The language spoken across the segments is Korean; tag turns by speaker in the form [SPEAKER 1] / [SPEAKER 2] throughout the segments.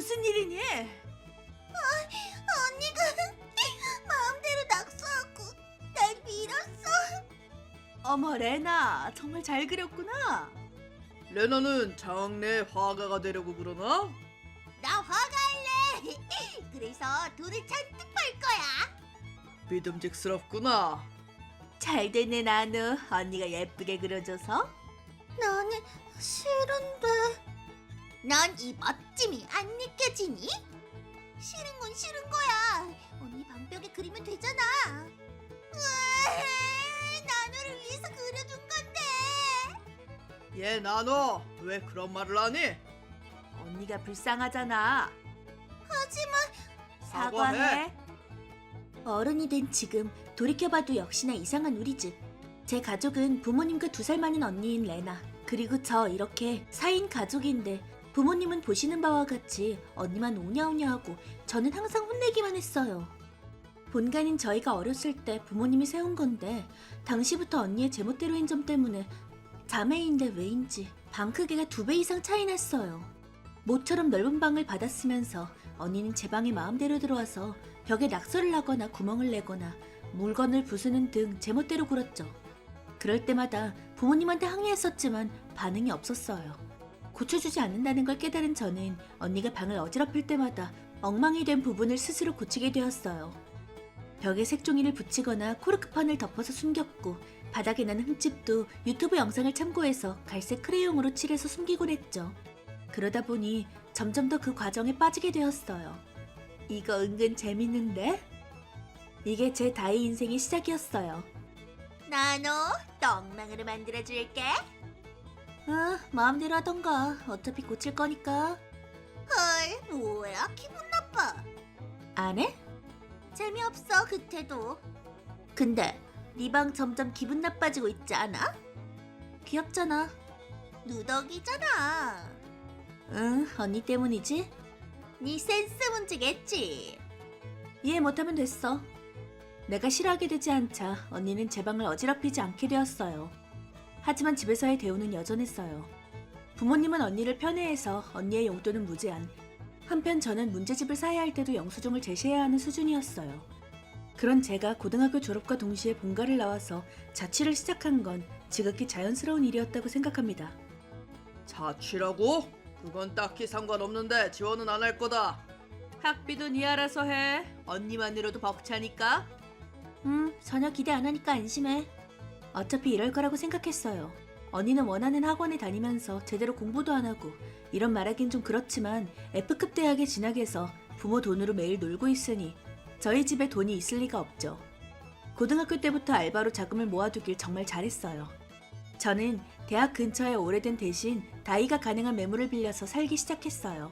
[SPEAKER 1] 무슨 일이니?
[SPEAKER 2] 언니가 마음대로 낙서하고 날 밀었어.
[SPEAKER 1] 어머, 레나, 정말 잘 그렸구나.
[SPEAKER 3] 레나는 장래 화가가 되려고 그러나?
[SPEAKER 2] 나 화가할래. 그래서 돈을 잔뜩 벌 거야.
[SPEAKER 3] 믿음직스럽구나.
[SPEAKER 1] 잘 됐네, 나누. 언니가 예쁘게 그려줘서.
[SPEAKER 2] 나는 싫은데. 넌 이 멋짐이 안 느껴지니? 싫은 건 싫은 거야. 언니 방벽에 그리면 되잖아. 으아, 나누를 위해서 그려준 건데.
[SPEAKER 3] 얘 나너 왜 그런 말을 하니?
[SPEAKER 1] 언니가 불쌍하잖아.
[SPEAKER 2] 하지만
[SPEAKER 1] 사과해. 어른이 된 지금 돌이켜봐도 역시나 이상한 우리 집. 제 가족은 부모님과 2살 많은 언니인 레나, 그리고 저 이렇게 4인 가족인데 부모님은 보시는 바와 같이 언니만 오냐오냐하고 저는 항상 혼내기만 했어요. 본가는 저희가 어렸을 때 부모님이 세운 건데 당시부터 언니의 제멋대로 한 점 때문에 자매인데 왜인지 방 크기가 2배 이상 차이 났어요. 모처럼 넓은 방을 받았으면서 언니는 제 방에 마음대로 들어와서 벽에 낙서를 하거나 구멍을 내거나 물건을 부수는 등 제멋대로 굴었죠. 그럴 때마다 부모님한테 항의했었지만 반응이 없었어요. 고쳐주지 않는다는 걸 깨달은 저는 언니가 방을 어지럽힐 때마다 엉망이 된 부분을 스스로 고치게 되었어요. 벽에 색종이를 붙이거나 코르크판을 덮어서 숨겼고 바닥에 나는 흠집도 유튜브 영상을 참고해서 갈색 크레용으로 칠해서 숨기곤 했죠. 그러다 보니 점점 더 그 과정에 빠지게 되었어요. 이거 은근 재밌는데? 이게 제 다이 인생의 시작이었어요.
[SPEAKER 2] 나노 똥망으로 만들어줄게.
[SPEAKER 1] 마음대로 하던가. 어차피 고칠 거니까.
[SPEAKER 2] 헐, 뭐야? 기분 나빠.
[SPEAKER 1] 안 해?
[SPEAKER 2] 재미없어, 그때도.
[SPEAKER 1] 근데 네 방 점점 기분 나빠지고 있지 않아? 귀엽잖아.
[SPEAKER 2] 누더기잖아.
[SPEAKER 1] 응, 언니 때문이지?
[SPEAKER 2] 네 센스 문제겠지.
[SPEAKER 1] 이해 못하면 됐어. 내가 싫어하게 되지 않자 언니는 제 방을 어지럽히지 않게 되었어요. 하지만 집에서의 대우는 여전했어요. 부모님은 언니를 편애해서 언니의 용돈은 무제한. 한편 저는 문제집을 사야 할 때도 영수증을 제시해야 하는 수준이었어요. 그런 제가 고등학교 졸업과 동시에 본가를 나와서 자취를 시작한 건 지극히 자연스러운 일이었다고 생각합니다.
[SPEAKER 3] 자취라고? 그건 딱히 상관없는데 지원은 안 할 거다.
[SPEAKER 1] 학비도 네 알아서 해. 언니만으로도 벅차니까. 전혀 기대 안 하니까 안심해. 어차피 이럴 거라고 생각했어요. 언니는 원하는 학원에 다니면서 제대로 공부도 안 하고, 이런 말하긴 좀 그렇지만 F급 대학에 진학해서 부모 돈으로 매일 놀고 있으니 저희 집에 돈이 있을 리가 없죠. 고등학교 때부터 알바로 자금을 모아두길 정말 잘했어요. 저는 대학 근처에 오래된 대신 다이가 가능한 매물을 빌려서 살기 시작했어요.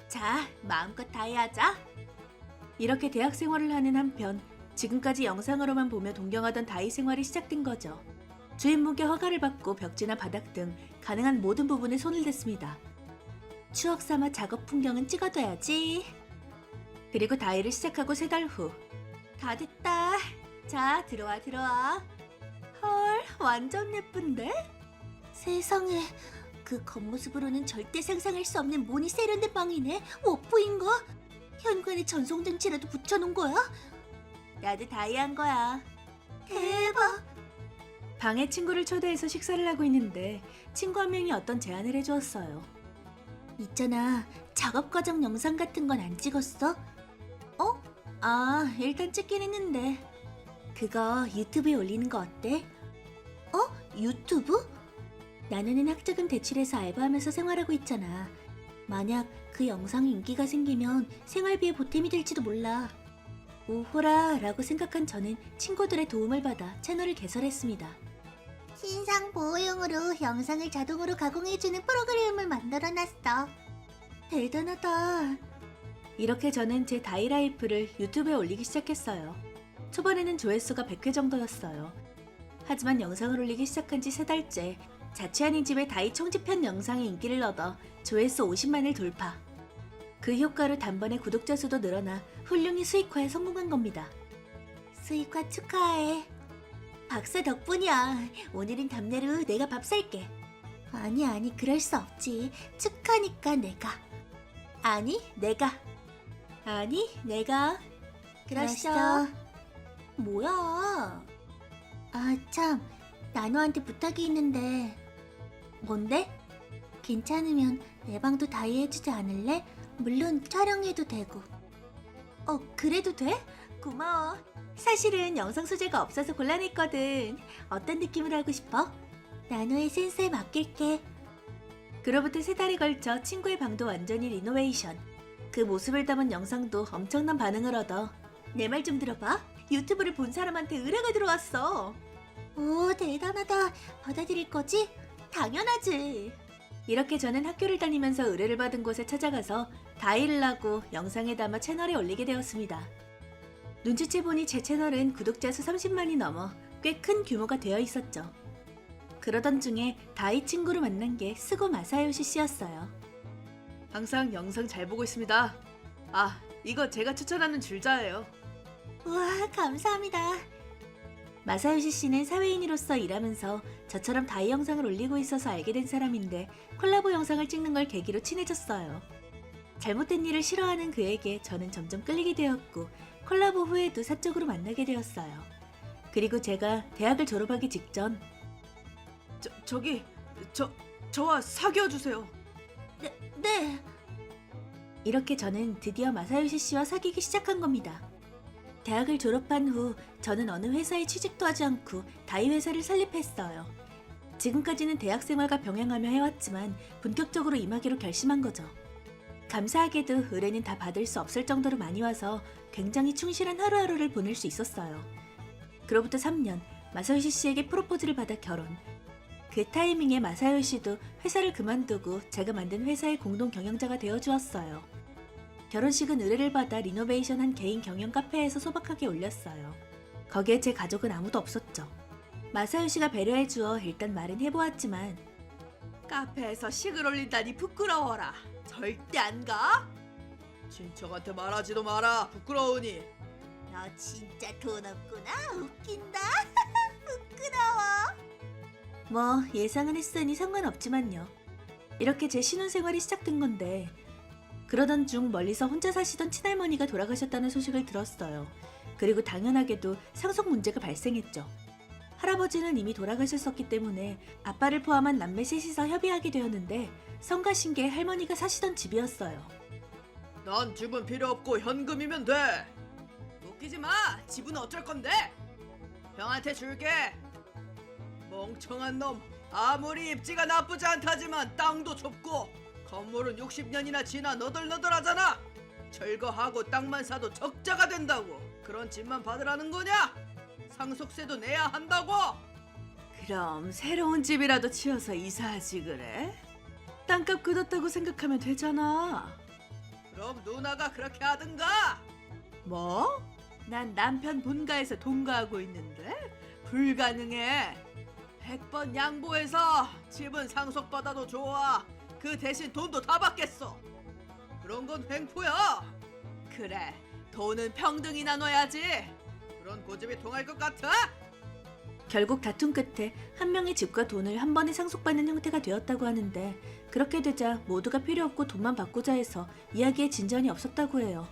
[SPEAKER 1] 자, 마음껏 다이하자. 이렇게 대학 생활을 하는 한편 지금까지 영상으로만 보며 동경하던 다이 생활이 시작된 거죠. 주인분께 허가를 받고 벽지나 바닥 등 가능한 모든 부분에 손을 댔습니다. 추억 삼아 작업 풍경은 찍어둬야지. 그리고 다이를 시작하고 3달 후. 다 됐다. 자, 들어와. 헐, 완전 예쁜데? 세상에, 그 겉모습으로는 절대 상상할 수 없는 문이 세련된 방이네. 워프인가? 현관에 전송장치라도 붙여놓은 거야? 나도 다이한 거야.
[SPEAKER 2] 대박.
[SPEAKER 1] 방에 친구를 초대해서 식사를 하고 있는데 친구 한 명이 어떤 제안을 해주었어요. 있잖아, 작업 과정 영상 같은 건 안 찍었어? 일단 찍긴 했는데. 그거 유튜브에 올리는 거 어때? 유튜브? 나는 학자금 대출해서 알바하면서 생활하고 있잖아. 만약 그 영상이 인기가 생기면 생활비에 보탬이 될지도 몰라. 오호라 라고 생각한 저는 친구들의 도움을 받아 채널을 개설했습니다.
[SPEAKER 2] 신상 보호용으로 영상을 자동으로 가공해주는 프로그램을 만들어놨어.
[SPEAKER 1] 대단하다. 이렇게 저는 제 다이라이프를 유튜브에 올리기 시작했어요. 초반에는 조회수가 100회 정도였어요. 하지만 영상을 올리기 시작한 지 3달째 자취하는 집의 다이 총집편 영상이 인기를 얻어 조회수 50만을 돌파. 그 효과로 단번에 구독자 수도 늘어나 훌륭히 수익화에 성공한 겁니다. 수익화 축하해. 박사 덕분이야. 오늘은 답례로 내가 밥 살게. 아니, 그럴 수 없지. 축하니까 내가. 아니, 내가.
[SPEAKER 2] 그러시죠. 뭐야? 아, 참. 나노한테 부탁이 있는데. 뭔데? 괜찮으면 내 방도 다이 해주지 않을래? 물론 촬영해도 되고. 그래도 돼? 고마워.
[SPEAKER 1] 사실은 영상 소재가 없어서 곤란했거든. 어떤 느낌으로 하고 싶어?
[SPEAKER 2] 나노의 센스에 맡길게.
[SPEAKER 1] 그로부터 3달에 걸쳐 친구의 방도 완전히 리노베이션. 그 모습을 담은 영상도 엄청난 반응을 얻어. 내 말 좀 들어봐. 유튜브를 본 사람한테 의뢰가 들어왔어.
[SPEAKER 2] 오, 대단하다. 받아들일 거지?
[SPEAKER 1] 당연하지. 이렇게 저는 학교를 다니면서 의뢰를 받은 곳에 찾아가서 다이를 하고 영상에 담아 채널에 올리게 되었습니다. 눈치채 보니 제 채널은 구독자 수 30만이 넘어 꽤 큰 규모가 되어 있었죠. 그러던 중에 다이 친구를 만난 게 스고 마사요시 씨였어요. 항상 영상 잘 보고 있습니다. 아, 이거 제가 추천하는 줄자예요.
[SPEAKER 2] 우와, 감사합니다.
[SPEAKER 1] 마사요시 씨는 사회인으로서 일하면서 저처럼 다이 영상을 올리고 있어서 알게 된 사람인데 콜라보 영상을 찍는 걸 계기로 친해졌어요. 잘못된 일을 싫어하는 그에게 저는 점점 끌리게 되었고 콜라보 후에도 사적으로 만나게 되었어요. 그리고 제가 대학을 졸업하기 직전 저와 사귀어 주세요.
[SPEAKER 2] 네.
[SPEAKER 1] 이렇게 저는 드디어 마사요시 씨와 사귀기 시작한 겁니다. 대학을 졸업한 후 저는 어느 회사에 취직도 하지 않고 다이 회사를 설립했어요. 지금까지는 대학 생활과 병행하며 해왔지만 본격적으로 임하기로 결심한 거죠. 감사하게도 의뢰는 다 받을 수 없을 정도로 많이 와서 굉장히 충실한 하루하루를 보낼 수 있었어요. 그로부터 3년, 마사요시 씨에게 프로포즈를 받아 결혼. 그 타이밍에 마사요시도 회사를 그만두고 제가 만든 회사의 공동 경영자가 되어주었어요. 결혼식은 의뢰를 받아 리노베이션한 개인 경영 카페에서 소박하게 올렸어요. 거기에 제 가족은 아무도 없었죠. 마사요시가 배려해주어 일단 말은 해보았지만 카페에서 식을 올린다니 부끄러워라. 절대 안 가?
[SPEAKER 3] 친척한테 말하지도 마라. 부끄러우니.
[SPEAKER 2] 너 진짜 돈 없구나. 웃긴다. 부끄러워.
[SPEAKER 1] 뭐 예상은 했으니 상관없지만요. 이렇게 제 신혼생활이 시작된 건데 그러던 중 멀리서 혼자 사시던 친할머니가 돌아가셨다는 소식을 들었어요. 그리고 당연하게도 상속 문제가 발생했죠. 할아버지는 이미 돌아가셨었기 때문에 아빠를 포함한 남매 셋이서 협의하게 되었는데 성가신 게 할머니가 사시던 집이었어요.
[SPEAKER 3] 난 집은 필요 없고 현금이면 돼. 웃기지 마. 집은 어쩔 건데? 형한테 줄게. 멍청한 놈. 아무리 입지가 나쁘지 않다지만 땅도 좁고 건물은 60년이나 지나 너덜너덜하잖아. 철거하고 땅만 사도 적자가 된다고. 그런 집만 받으라는 거냐? 상속세도 내야 한다고.
[SPEAKER 1] 그럼 새로운 집이라도 지어서 이사하지 그래? 땅값 굳었다고 생각하면 되잖아.
[SPEAKER 3] 그럼 누나가 그렇게 하든가.
[SPEAKER 1] 뭐? 난 남편 본가에서 동거하고 있는데 불가능해.
[SPEAKER 3] 100번 양보해서 집은 상속받아도 좋아. 그 대신 돈도 다 받겠어. 그런 건 횡포야.
[SPEAKER 1] 그래, 돈은 평등히 나눠야지.
[SPEAKER 3] 그런 고집이 통할 것 같아?
[SPEAKER 1] 결국 다툼 끝에 한 명의 집과 돈을 한 번에 상속받는 형태가 되었다고 하는데 그렇게 되자 모두가 필요 없고 돈만 받고자 해서 이야기에 진전이 없었다고 해요.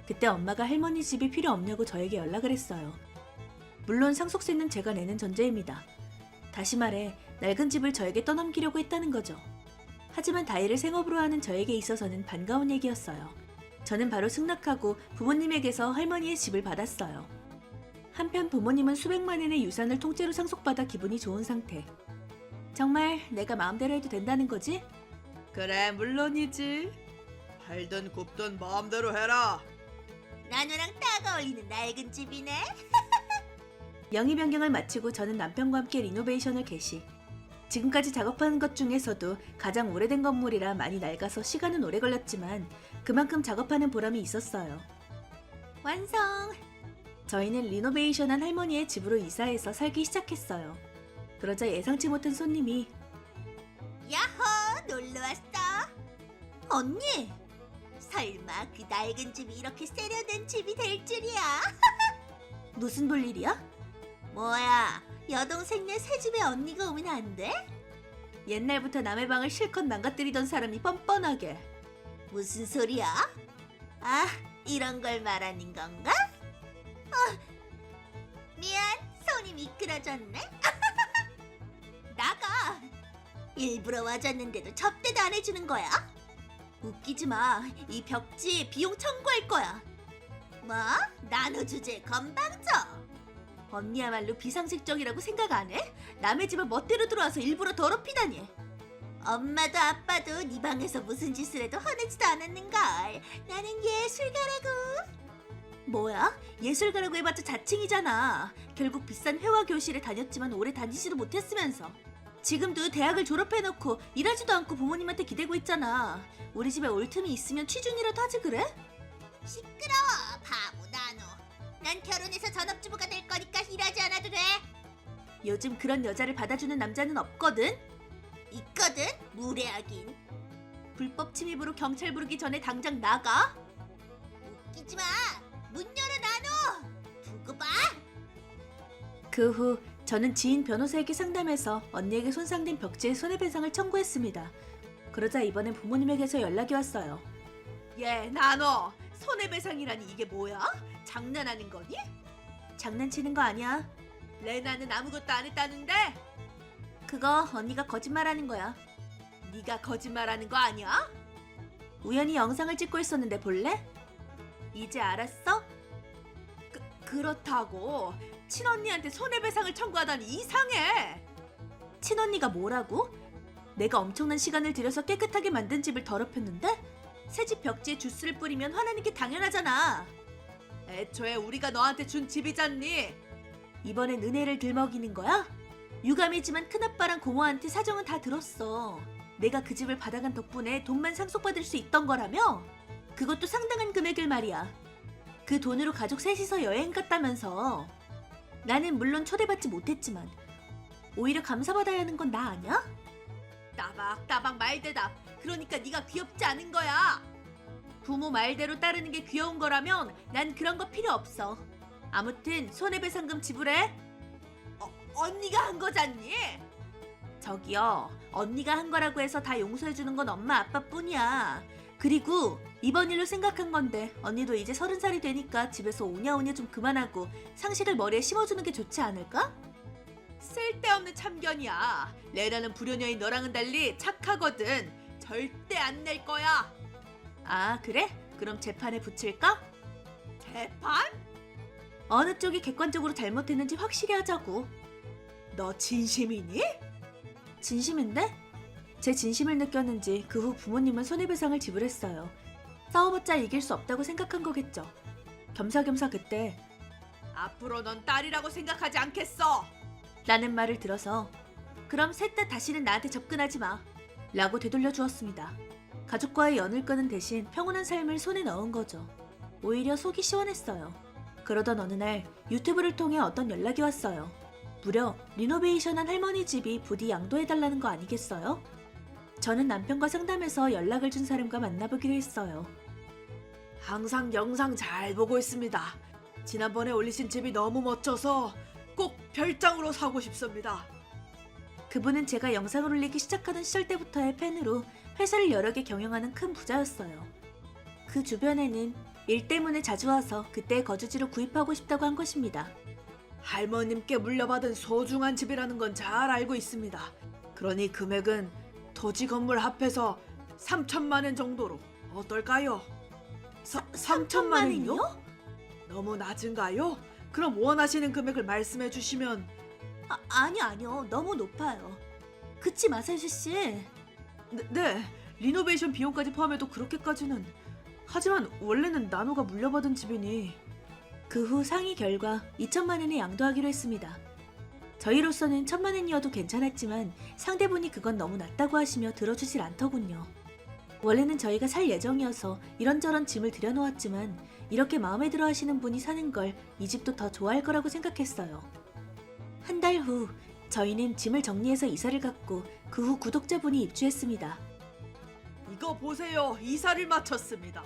[SPEAKER 1] 그때 엄마가 할머니 집이 필요 없냐고 저에게 연락을 했어요. 물론 상속세는 제가 내는 전제입니다. 다시 말해 낡은 집을 저에게 떠넘기려고 했다는 거죠. 하지만 다이를 생업으로 하는 저에게 있어서는 반가운 얘기였어요. 저는 바로 승낙하고 부모님에게서 할머니의 집을 받았어요. 한편 부모님은 수백만 원의 유산을 통째로 상속받아 기분이 좋은 상태. 정말 내가 마음대로 해도 된다는 거지?
[SPEAKER 3] 그래, 물론이지. 팔든 굽든 마음대로 해라.
[SPEAKER 2] 나노랑 딱 어울리는 낡은 집이네.
[SPEAKER 1] 영희 변경을 마치고 저는 남편과 함께 리노베이션을 개시. 지금까지 작업하는 것 중에서도 가장 오래된 건물이라 많이 낡아서 시간은 오래 걸렸지만 그만큼 작업하는 보람이 있었어요. 완성! 저희는 리노베이션한 할머니의 집으로 이사해서 살기 시작했어요. 그러자 예상치 못한 손님이
[SPEAKER 2] 야호, 놀러 왔어. 언니, 설마 그 낡은 집이 이렇게 세련된 집이 될 줄이야?
[SPEAKER 1] 무슨 볼일이야?
[SPEAKER 2] 뭐야, 여동생네 새 집에 언니가 오면 안 돼?
[SPEAKER 1] 옛날부터 남의 방을 실컷 망가뜨리던 사람이 뻔뻔하게.
[SPEAKER 2] 무슨 소리야? 아, 이런 걸 말하는 건가? 미안, 손이 미끄러졌네. 나가. 일부러 와줬는데도 접대도 안 해주는 거야? 웃기지 마. 이 벽지 비용 청구할 거야. 뭐? 나노 주제 건방져.
[SPEAKER 1] 언니야말로 비상식적이라고 생각 안 해? 남의 집에 멋대로 들어와서 일부러 더럽히다니.
[SPEAKER 2] 엄마도 아빠도 네 방에서 무슨 짓을 해도 화내지도 않았는걸. 나는 예술가라고.
[SPEAKER 1] 뭐야? 예술가라고 해봤자 자칭이잖아. 결국 비싼 회화 교실에 다녔지만 오래 다니지도 못했으면서. 지금도 대학을 졸업해놓고 일하지도 않고 부모님한테 기대고 있잖아. 우리 집에 올 틈이 있으면 취준이라도 하지 그래?
[SPEAKER 2] 시끄러워, 바보 나노. 난 결혼해서 전업주부가 될 거니까 일하지 않아도 돼.
[SPEAKER 1] 요즘 그런 여자를 받아주는 남자는 없거든?
[SPEAKER 2] 있거든, 무례하긴.
[SPEAKER 1] 불법 침입으로 경찰 부르기 전에 당장 나가.
[SPEAKER 2] 웃기지 마. 문 열어 나노. 두고 봐.
[SPEAKER 1] 그 후 저는 지인 변호사에게 상담해서 언니에게 손상된 벽지의 손해배상을 청구했습니다. 그러자 이번엔 부모님에게서 연락이 왔어요. 얘 나너 손해배상이라니 이게 뭐야? 장난하는 거니? 장난치는 거 아니야. 레나는 아무것도 안 했다는데? 그거 언니가 거짓말하는 거야. 네가 거짓말하는 거 아니야? 우연히 영상을 찍고 있었는데 볼래? 이제 알았어? 그렇다고 친언니한테 손해배상을 청구하다니 이상해. 친언니가 뭐라고? 내가 엄청난 시간을 들여서 깨끗하게 만든 집을 더럽혔는데? 새 집 벽지에 주스를 뿌리면 화나는 게 당연하잖아. 애초에 우리가 너한테 준 집이잖니. 이번엔 은혜를 들먹이는 거야? 유감이지만 큰아빠랑 고모한테 사정은 다 들었어. 내가 그 집을 받아간 덕분에 돈만 상속받을 수 있던 거라며? 그것도 상당한 금액일 말이야. 그 돈으로 가족 셋이서 여행 갔다면서. 나는 물론 초대받지 못했지만 오히려 감사받아야 하는 건 나 아냐? 따박따박 말대답. 그러니까 네가 귀엽지 않은 거야. 부모 말대로 따르는 게 귀여운 거라면 난 그런 거 필요 없어. 아무튼 손해배상금 지불해. 언니가 한 거잖니? 저기요, 언니가 한 거라고 해서 다 용서해주는 건 엄마 아빠뿐이야. 그리고 이번 일로 생각한 건데 언니도 이제 30살이 되니까 집에서 오냐오냐 좀 그만하고 상식을 머리에 심어주는 게 좋지 않을까? 쓸데없는 참견이야. 레나는 불효녀인 너랑은 달리 착하거든. 절대 안 낼 거야. 아 그래? 그럼 재판에 붙일까? 재판? 어느 쪽이 객관적으로 잘못했는지 확실히 하자고. 너 진심이니? 진심인데? 제 진심을 느꼈는지 그 후 부모님은 손해배상을 지불했어요. 싸워봤자 이길 수 없다고 생각한 거겠죠. 겸사겸사 그때 앞으로 넌 딸이라고 생각하지 않겠어! 라는 말을 들어서 그럼 셋 다 다시는 나한테 접근하지 마 라고 되돌려 주었습니다. 가족과의 연을 끄는 대신 평온한 삶을 손에 넣은 거죠. 오히려 속이 시원했어요. 그러던 어느 날 유튜브를 통해 어떤 연락이 왔어요. 무려 리노베이션한 할머니 집이 부디 양도해달라는 거 아니겠어요? 저는 남편과 상담해서 연락을 준 사람과 만나보기로 했어요. 항상 영상 잘 보고 있습니다. 지난번에 올리신 집이 너무 멋져서 꼭 별장으로 사고 싶습니다. 그분은 제가 영상을 올리기 시작하던 시절 때부터의 팬으로 회사를 여러 개 경영하는 큰 부자였어요. 그 주변에는 일 때문에 자주 와서 그때의 거주지로 구입하고 싶다고 한 것입니다. 할머님께 물려받은 소중한 집이라는 건 잘 알고 있습니다. 그러니 금액은 토지 건물 합해서 3천만 원 정도로 어떨까요? 3천만 원이요? 너무 낮은가요? 그럼 원하시는 금액을 말씀해 주시면. 아니요. 너무 높아요. 그치 마사시 씨? 네. 리노베이션 비용까지 포함해도 그렇게까지는. 하지만 원래는 나노가 물려받은 집이니. 그 후 상의 결과 2천만 원에 양도하기로 했습니다. 저희로서는 1천만 원이어도 괜찮았지만 상대분이 그건 너무 낮다고 하시며 들어주질 않더군요. 원래는 저희가 살 예정이어서 이런저런 짐을 들여놓았지만 이렇게 마음에 들어 하시는 분이 사는 걸 이 집도 더 좋아할 거라고 생각했어요. 한 달 후 저희는 짐을 정리해서 이사를 갔고 그 후 구독자분이 입주했습니다. 이거 보세요. 이사를 마쳤습니다.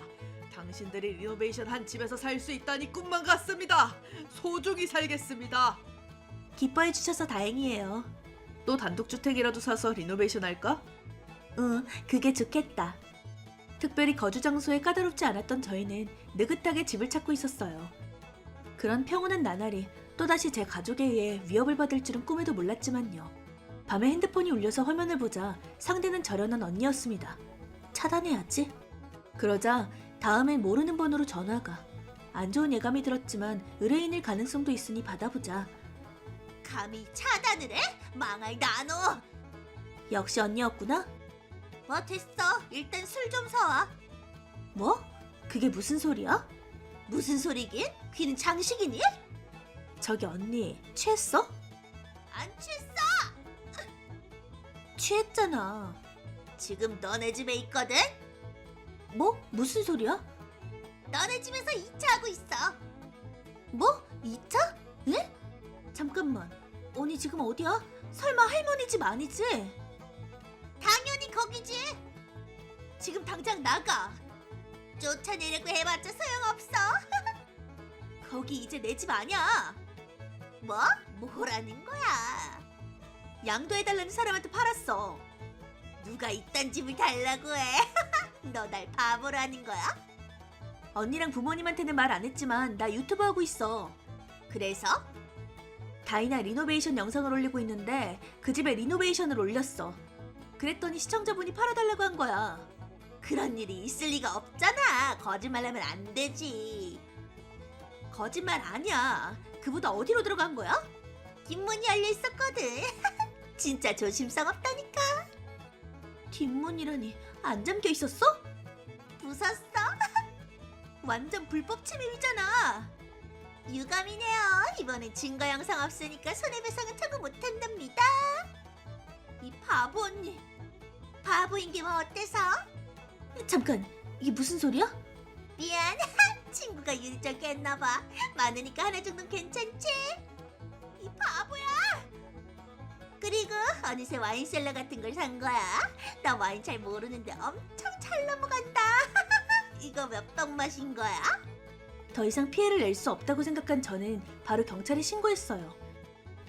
[SPEAKER 1] 당신들이 리노베이션 한 집에서 살 수 있다니 꿈만 같습니다. 소중히 살겠습니다. 기뻐해 주셔서 다행이에요. 또 단독주택이라도 사서 리노베이션 할까? 응, 그게 좋겠다. 특별히 거주 장소에 까다롭지 않았던 저희는 느긋하게 집을 찾고 있었어요. 그런 평온한 나날이 또다시 제 가족에 의해 위협을 받을 줄은 꿈에도 몰랐지만요. 밤에 핸드폰이 울려서 화면을 보자 상대는 저련한 언니였습니다. 차단해야지. 그러자 다음엔 모르는 번호로 전화가. 안 좋은 예감이 들었지만 의뢰인일 가능성도 있으니 받아보자.
[SPEAKER 2] 감히 차단을 해? 망할 나너.
[SPEAKER 1] 역시 언니였구나?
[SPEAKER 2] 뭐 됐어. 일단 술 좀 사와.
[SPEAKER 1] 뭐? 그게 무슨 소리야?
[SPEAKER 2] 무슨 소리긴? 귀는 장식이니?
[SPEAKER 1] 저기 언니, 취했어?
[SPEAKER 2] 안 취했어.
[SPEAKER 1] 취했잖아.
[SPEAKER 2] 지금 너네 집에 있거든?
[SPEAKER 1] 뭐? 무슨 소리야?
[SPEAKER 2] 너네 집에서 2차 하고 있어.
[SPEAKER 1] 뭐? 2차? 에? 잠깐만. 언니 지금 어디야? 설마 할머니 집 아니지?
[SPEAKER 2] 당연히 거기지. 지금 당장 나가. 쫓아내려고 해봤자 소용없어.
[SPEAKER 1] 거기 이제 내 집 아니야.
[SPEAKER 2] 뭐? 뭐라는 거야?
[SPEAKER 1] 양도해달라는 사람한테 팔았어.
[SPEAKER 2] 누가 이딴 집을 달라고 해? 너 날 바보로 하는 거야?
[SPEAKER 1] 언니랑 부모님한테는 말 안 했지만 나 유튜브 하고 있어.
[SPEAKER 2] 그래서?
[SPEAKER 1] 다이나 리노베이션 영상을 올리고 있는데 그 집에 리노베이션을 올렸어. 그랬더니 시청자분이 팔아달라고 한 거야.
[SPEAKER 2] 그런 일이 있을 리가 없잖아. 거짓말하면 안 되지.
[SPEAKER 1] 거짓말 아니야. 그보다 어디로 들어간 거야?
[SPEAKER 2] 뒷문이 열려 있었거든. 진짜 조심성 없다니까.
[SPEAKER 1] 뒷문이라니 안 잠겨 있었어?
[SPEAKER 2] 부쉈어?
[SPEAKER 1] 완전 불법 침입이잖아.
[SPEAKER 2] 유감이네요. 이번엔 증거 영상 없으니까 손해배상은 청구 못한답니다.
[SPEAKER 1] 이 바보 언니.
[SPEAKER 2] 바보인 게 뭐 어때서?
[SPEAKER 1] 잠깐, 이게 무슨 소리야?
[SPEAKER 2] 미안. 친구가 유리적 깼나봐. 많으니까 하나 정도는 괜찮지? 이 바보야. 그리고 어느새 와인셀러 같은 걸 산 거야. 나 와인 잘 모르는데 엄청 잘 넘어간다. 이거 몇 병 마신 거야?
[SPEAKER 1] 더 이상 피해를 낼 수 없다고 생각한 저는 바로 경찰에 신고했어요.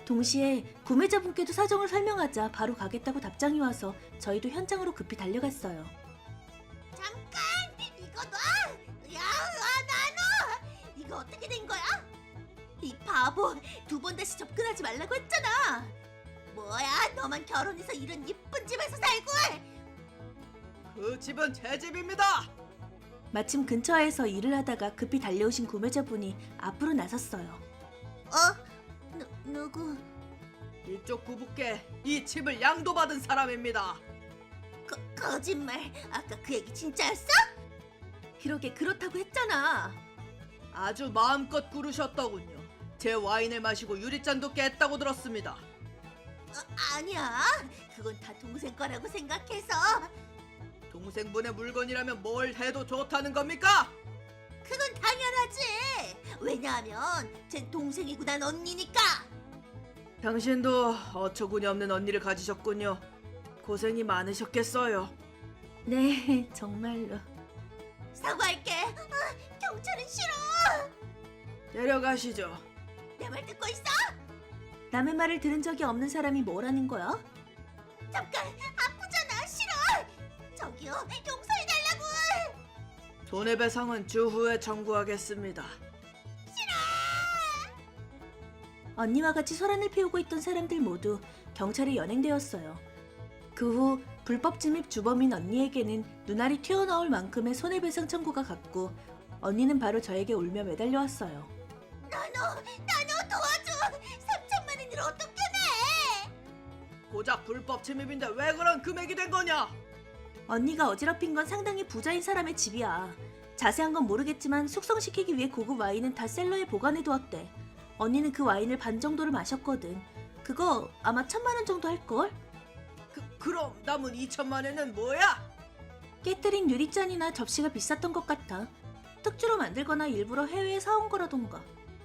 [SPEAKER 1] 동시에 구매자분께도 사정을 설명하자 바로 가겠다고 답장이 와서 저희도 현장으로 급히 달려갔어요.
[SPEAKER 2] 잠깐! 이거 놔! 야, 나너! 이거 어떻게 된 거야?
[SPEAKER 1] 이 바보, 2번 다시 접근하지 말라고 했잖아.
[SPEAKER 2] 뭐야, 너만 결혼해서 이런 이쁜 집에서 살고!
[SPEAKER 3] 그 집은 제 집입니다.
[SPEAKER 1] 마침 근처에서 일을 하다가 급히 달려오신 구매자분이 앞으로 나섰어요.
[SPEAKER 2] 누구?
[SPEAKER 3] 이쪽 부부께 이 집을 양도받은 사람입니다.
[SPEAKER 2] 거짓말. 아까 그 얘기 진짜였어?
[SPEAKER 1] 그러게 그렇다고 했잖아.
[SPEAKER 3] 아주 마음껏 구르셨더군요. 제 와인을 마시고 유리잔도 깼다고 들었습니다.
[SPEAKER 2] 아니야. 그건 다 동생 거라고 생각해서.
[SPEAKER 3] 동생분의 물건이라면 뭘 해도 좋다는 겁니까?
[SPEAKER 2] 그건 당연하지. 왜냐하면 쟨 동생이고 난 언니니까.
[SPEAKER 3] 당신도 어처구니 없는 언니를 가지셨군요. 고생이 많으셨겠어요.
[SPEAKER 1] 네, 정말로.
[SPEAKER 2] 사과할게. 경찰은 싫어.
[SPEAKER 3] 데려가시죠.
[SPEAKER 2] 내 말 듣고 있어?
[SPEAKER 1] 남의 말을 들은 적이 없는 사람이 뭐라는 거야?
[SPEAKER 2] 잠깐. 아프잖아. 싫어. 저기요. 용서해달라고.
[SPEAKER 3] 손해배상은 추후에 청구하겠습니다.
[SPEAKER 1] 언니와 같이 소란을 피우고 있던 사람들 모두 경찰에 연행되었어요. 그 후 불법 침입 주범인 언니에게는 눈알이 튀어나올 만큼의 손해배상 청구가 갔고 언니는 바로 저에게 울며 매달려왔어요.
[SPEAKER 2] 나너 도와줘. 3천만 원을 어떻게 내?
[SPEAKER 3] 고작 불법 침입인데 왜 그런 금액이 된 거냐?
[SPEAKER 1] 언니가 어지럽힌 건 상당히 부자인 사람의 집이야. 자세한 건 모르겠지만 숙성시키기 위해 고급 와인은 다 셀러에 보관해두었대. 언니는 그 와인을 반 정도를 마셨거든. 그거 아마 1,000만 원 정도 할걸?
[SPEAKER 3] 그럼 남은 2천만 원은 뭐야?
[SPEAKER 1] 깨트린 유리잔이나 접시가 비쌌던 것 같아. 특주로 만들거나 일부러 해외에 사온 거라던가.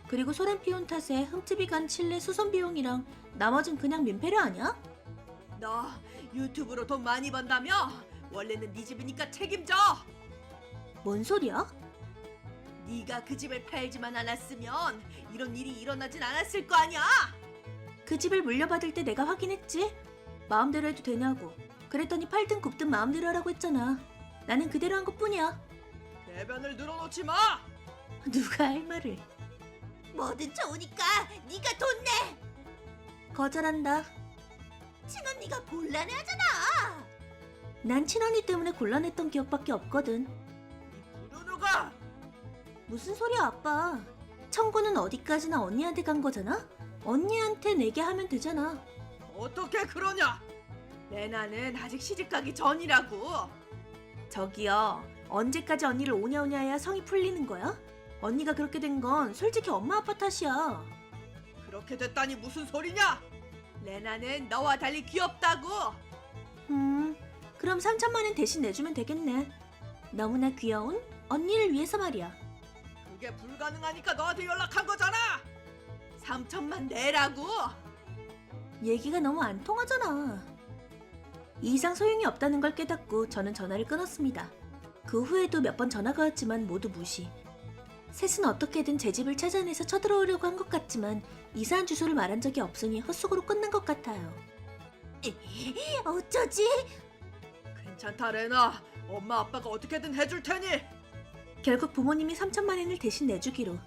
[SPEAKER 1] 그리고 소란 피운 탓에 흠집이 간 칠레 수선 비용이랑 나머진 그냥 민폐료 아니야?
[SPEAKER 3] 너 유튜브로 돈 많이 번다며? 원래는 네 집이니까 책임져.
[SPEAKER 1] 뭔 소리야?
[SPEAKER 3] 네가 그 집을 팔지만 않았으면 이런 일이 일어나진 않았을 거 아니야?
[SPEAKER 1] 그 집을 물려받을 때 내가 확인했지? 마음대로 해도 되냐고. 그랬더니 팔든 굽든 마음대로 하라고 했잖아. 나는 그대로 한 것뿐이야.
[SPEAKER 3] 대변을 늘어놓지 마.
[SPEAKER 1] 누가 할 말을.
[SPEAKER 2] 뭐든 좋으니까 네가 돈 내.
[SPEAKER 1] 거절한다.
[SPEAKER 2] 친언니가 곤란해하잖아.
[SPEAKER 1] 난 친언니 때문에 곤란했던 기억밖에 없거든.
[SPEAKER 3] 이 부르누가
[SPEAKER 1] 무슨 소리야, 아빠. 청구는 어디까지나 언니한테 간 거잖아? 언니한테 내게 하면 되잖아.
[SPEAKER 3] 어떻게 그러냐? 레나는 아직 시집가기 전이라고.
[SPEAKER 1] 저기요, 언제까지 언니를 오냐오냐 해야 성이 풀리는 거야? 언니가 그렇게 된 건 솔직히 엄마 아빠 탓이야.
[SPEAKER 3] 그렇게 됐다니 무슨 소리냐? 레나는 너와 달리 귀엽다고.
[SPEAKER 1] 그럼 3천만 원 대신 내주면 되겠네. 너무나 귀여운 언니를 위해서 말이야.
[SPEAKER 3] 그게 불가능하니까 너한테 연락한 거잖아. 3천만 내라고.
[SPEAKER 1] 얘기가 너무 안 통하잖아. 이 이상 소용이 없다는 걸 깨닫고 저는 전화를 끊었습니다. 그 후에도 몇 번 전화가 왔지만 모두 무시. 셋은 어떻게든 제 집을 찾아내서 쳐들어오려고 한 것 같지만 이사한 주소를 말한 적이 없으니 헛속으로 끝난 것 같아요.
[SPEAKER 2] 어쩌지?
[SPEAKER 3] 괜찮다 레나. 엄마 아빠가 어떻게든 해줄 테니.
[SPEAKER 1] 결국 부모님이 3천만 원을 대신 내주기로.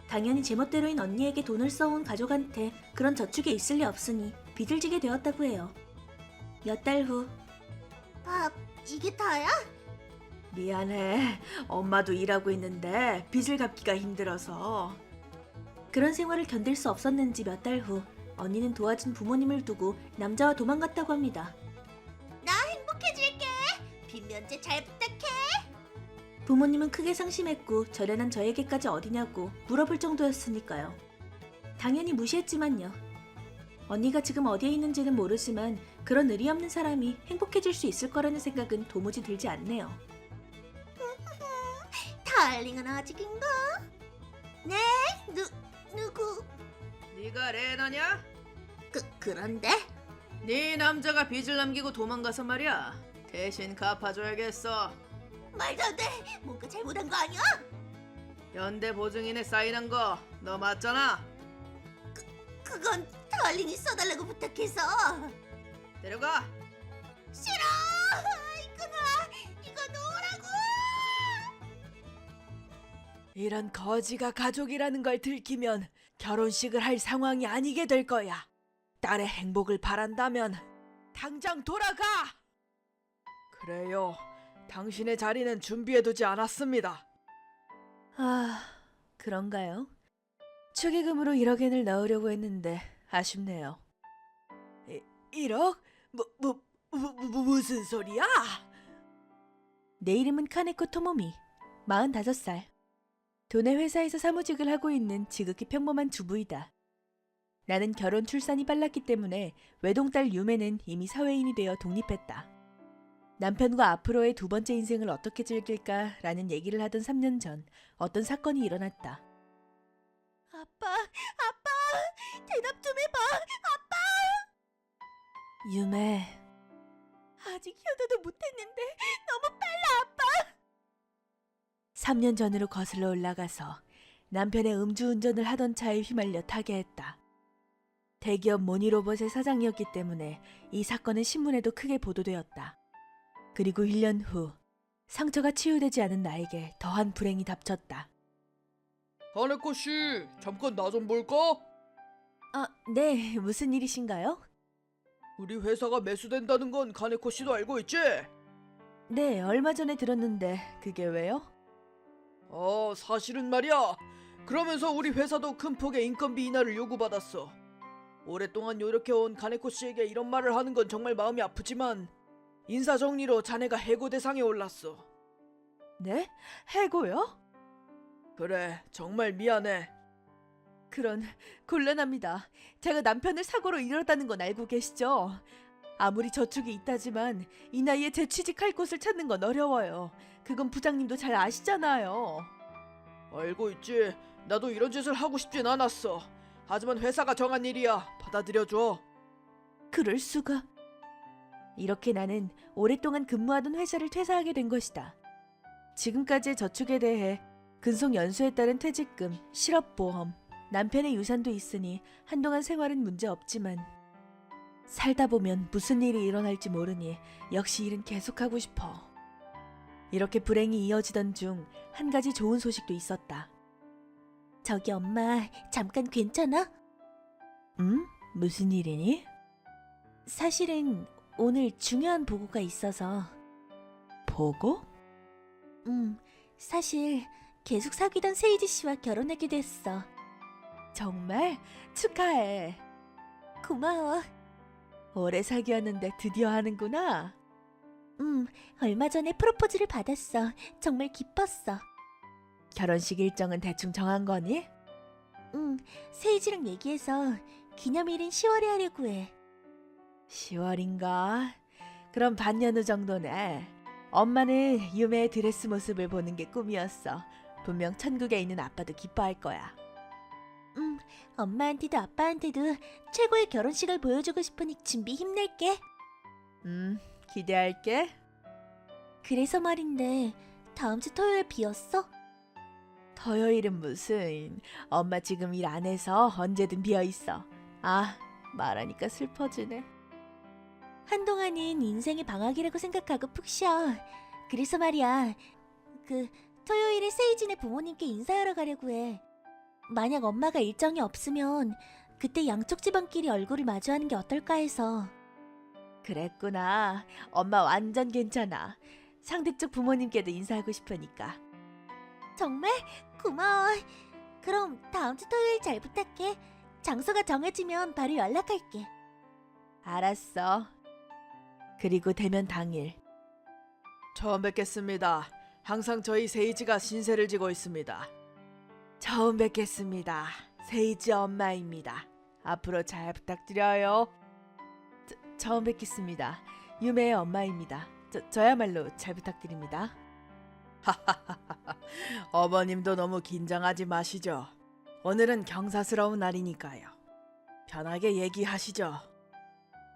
[SPEAKER 1] 당연히 제멋대로인 언니에게 돈을 써온 가족한테 그런 저축이 있을 리 없으니 빚을 지게 되었다고 해요. 몇 달 후.
[SPEAKER 2] 밥 이게 다야?
[SPEAKER 1] 미안해. 엄마도 일하고 있는데 빚을 갚기가 힘들어서. 그런 생활을 견딜 수 없었는지 몇 달 후 언니는 도와준 부모님을 두고 남자와 도망갔다고 합니다.
[SPEAKER 2] 나 행복해질게. 빚 면제 잘 부탁해.
[SPEAKER 1] 부모님은 크게 상심했고 저련한 저에게까지 어디냐고 물어볼 정도였으니까요. 당연히 무시했지만요. 언니가 지금 어디에 있는지는 모르지만 그런 의리 없는 사람이 행복해질 수 있을 거라는 생각은 도무지 들지 않네요.
[SPEAKER 2] 달링은 아직인가? 네? 누구?
[SPEAKER 3] 네가 레나냐?
[SPEAKER 2] 그런데?
[SPEAKER 3] 네 남자가 빚을 남기고 도망가서 말이야. 대신 갚아줘야겠어.
[SPEAKER 2] 말도 안 돼. 뭔가 잘못한 거 아니야?
[SPEAKER 3] 현대보증인에 사인한 거 너 맞잖아.
[SPEAKER 2] 그건 달링이 써달라고 부탁해서.
[SPEAKER 3] 데려가.
[SPEAKER 2] 싫어. 이거 놓으라고.
[SPEAKER 3] 이런 거지가 가족이라는 걸 들키면 결혼식을 할 상황이 아니게 될 거야. 딸의 행복을 바란다면 당장 돌아가. 그래요. 당신의 자리는 준비해두지 않았습니다.
[SPEAKER 1] 아, 그런가요? 축의금으로 1억엔을 넣으려고 했는데 아쉽네요.
[SPEAKER 3] 1억? 무슨 소리야?
[SPEAKER 1] 내 이름은 카네코 토모미, 45살. 도내 회사에서 사무직을 하고 있는 지극히 평범한 주부이다. 나는 결혼 출산이 빨랐기 때문에 외동딸 유메는 이미 사회인이 되어 독립했다. 남편과 앞으로의 두 번째 인생을 어떻게 즐길까라는 얘기를 하던 3년 전 어떤 사건이 일어났다.
[SPEAKER 2] 아빠, 대답 좀 해봐.
[SPEAKER 1] 유메,
[SPEAKER 2] 아직 효도도 못했는데 너무 빨라, 아빠.
[SPEAKER 1] 3년 전으로 거슬러 올라가서 남편의 음주운전을 하던 차에 휘말려 타게 했다. 대기업 모니로봇의 사장이었기 때문에 이 사건은 신문에도 크게 보도되었다. 그리고 1년 후 상처가 치유되지 않은 나에게 더한 불행이 닥쳤다.
[SPEAKER 3] 카네코 씨, 잠깐 나 좀 볼까?
[SPEAKER 1] 아, 네, 무슨 일이신가요?
[SPEAKER 3] 우리 회사가 매수된다는 건 카네코 씨도 알고 있지?
[SPEAKER 1] 네, 얼마 전에 들었는데 그게 왜요?
[SPEAKER 3] 사실은 말이야. 그러면서 우리 회사도 큰 폭의 인건비 인하를 요구받았어. 오랫동안 요력해온 카네코 씨에게 이런 말을 하는 건 정말 마음이 아프지만 인사정리로 자네가 해고 대상에 올랐어.
[SPEAKER 1] 네? 해고요?
[SPEAKER 3] 그래, 정말 미안해.
[SPEAKER 1] 그런, 곤란합니다. 제가 남편을 사고로 잃었다는 건 알고 계시죠? 아무리 저축이 있다지만 이 나이에 재취직할 곳을 찾는 건 어려워요. 그건 부장님도 잘 아시잖아요.
[SPEAKER 3] 알고 있지. 나도 이런 짓을 하고 싶진 않았어. 하지만 회사가 정한 일이야. 받아들여줘.
[SPEAKER 1] 그럴 수가. 이렇게 나는 오랫동안 근무하던 회사를 퇴사하게 된 것이다. 지금까지의 저축에 대해 근속 연수에 따른 퇴직금, 실업보험, 남편의 유산도 있으니 한동안 생활은 문제 없지만 살다 보면 무슨 일이 일어날지 모르니 역시 일은 계속하고 싶어. 이렇게 불행이 이어지던 중 한 가지 좋은 소식도 있었다.
[SPEAKER 2] 저기 엄마, 잠깐 괜찮아?
[SPEAKER 1] 무슨 일이니? 사실은 오늘 중요한 보고가 있어서. 보고?
[SPEAKER 2] 사실 계속 사귀던 세이지 씨와 결혼하게 됐어.
[SPEAKER 1] 정말 축하해.
[SPEAKER 2] 고마워.
[SPEAKER 1] 오래 사귀었는데 드디어 하는구나.
[SPEAKER 2] 얼마 전에 프로포즈를 받았어. 정말 기뻤어.
[SPEAKER 1] 결혼식 일정은 대충 정한 거니?
[SPEAKER 2] 세이지랑 얘기해서 기념일인 10월에 하려고 해.
[SPEAKER 1] 10월인가? 그럼 반년 후 정도네. 엄마는 유메의 드레스 모습을 보는 게 꿈이었어. 분명 천국에 있는 아빠도 기뻐할 거야.
[SPEAKER 2] 엄마한테도 아빠한테도 최고의 결혼식을 보여주고 싶으니 준비 힘낼게.
[SPEAKER 1] 기대할게.
[SPEAKER 2] 그래서 말인데 다음 주 토요일 비었어?
[SPEAKER 1] 토요일은 무슨? 엄마 지금 일 안 해서 언제든 비어 있어. 아, 말하니까 슬퍼지네.
[SPEAKER 2] 한동안은 인생의 방학이라고 생각하고 푹 쉬어. 그래서 말이야. 토요일에 세이진의 부모님께 인사하러 가려고 해. 만약 엄마가 일정이 없으면 그때 양쪽 집안끼리 얼굴을 마주하는 게 어떨까 해서.
[SPEAKER 1] 그랬구나. 엄마 완전 괜찮아. 상대쪽 부모님께도 인사하고 싶으니까.
[SPEAKER 2] 정말? 고마워. 그럼 다음 주 토요일 잘 부탁해. 장소가 정해지면 바로 연락할게.
[SPEAKER 1] 알았어. 그리고 대면 당일.
[SPEAKER 3] 처음 뵙겠습니다. 항상 저희 세이지가 신세를 지고 있습니다.
[SPEAKER 1] 처음 뵙겠습니다. 세이지 엄마입니다. 앞으로 잘 부탁드려요. 처음 뵙겠습니다. 유메의 엄마입니다. 저야말로 잘 부탁드립니다.
[SPEAKER 3] 어머님도 너무 긴장하지 마시죠. 오늘은 경사스러운 날이니까요. 편하게 얘기하시죠.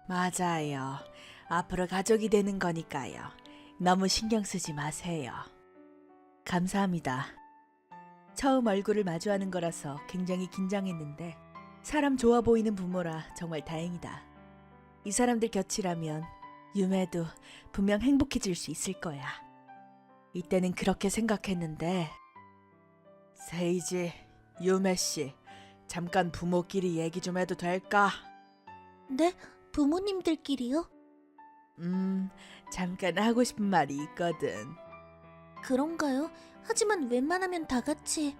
[SPEAKER 1] 맞아요. 앞으로 가족이 되는 거니까요. 너무 신경 쓰지 마세요. 감사합니다. 처음 얼굴을 마주하는 거라서 굉장히 긴장했는데 사람 좋아 보이는 부모라 정말 다행이다. 이 사람들 곁이라면 유메도 분명 행복해질 수 있을 거야. 이때는 그렇게 생각했는데
[SPEAKER 3] 세이지, 유메 씨, 잠깐 부모끼리 얘기 좀 해도 될까?
[SPEAKER 2] 네? 부모님들끼리요?
[SPEAKER 1] 잠깐 하고 싶은 말이 있거든.
[SPEAKER 2] 그런가요? 하지만 웬만하면 다 같이.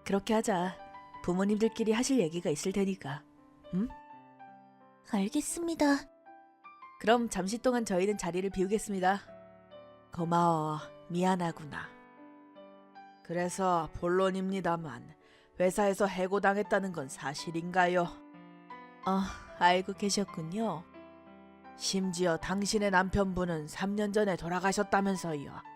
[SPEAKER 1] 그렇게 하자. 부모님들끼리 하실 얘기가 있을 테니까.
[SPEAKER 2] 알겠습니다.
[SPEAKER 1] 그럼 잠시 동안 저희는 자리를 비우겠습니다. 고마워. 미안하구나.
[SPEAKER 3] 그래서 본론입니다만 회사에서 해고당했다는 건 사실인가요?
[SPEAKER 1] 알고 계셨군요.
[SPEAKER 3] 심지어 당신의 남편분은 3년 전에 돌아가셨다면서요.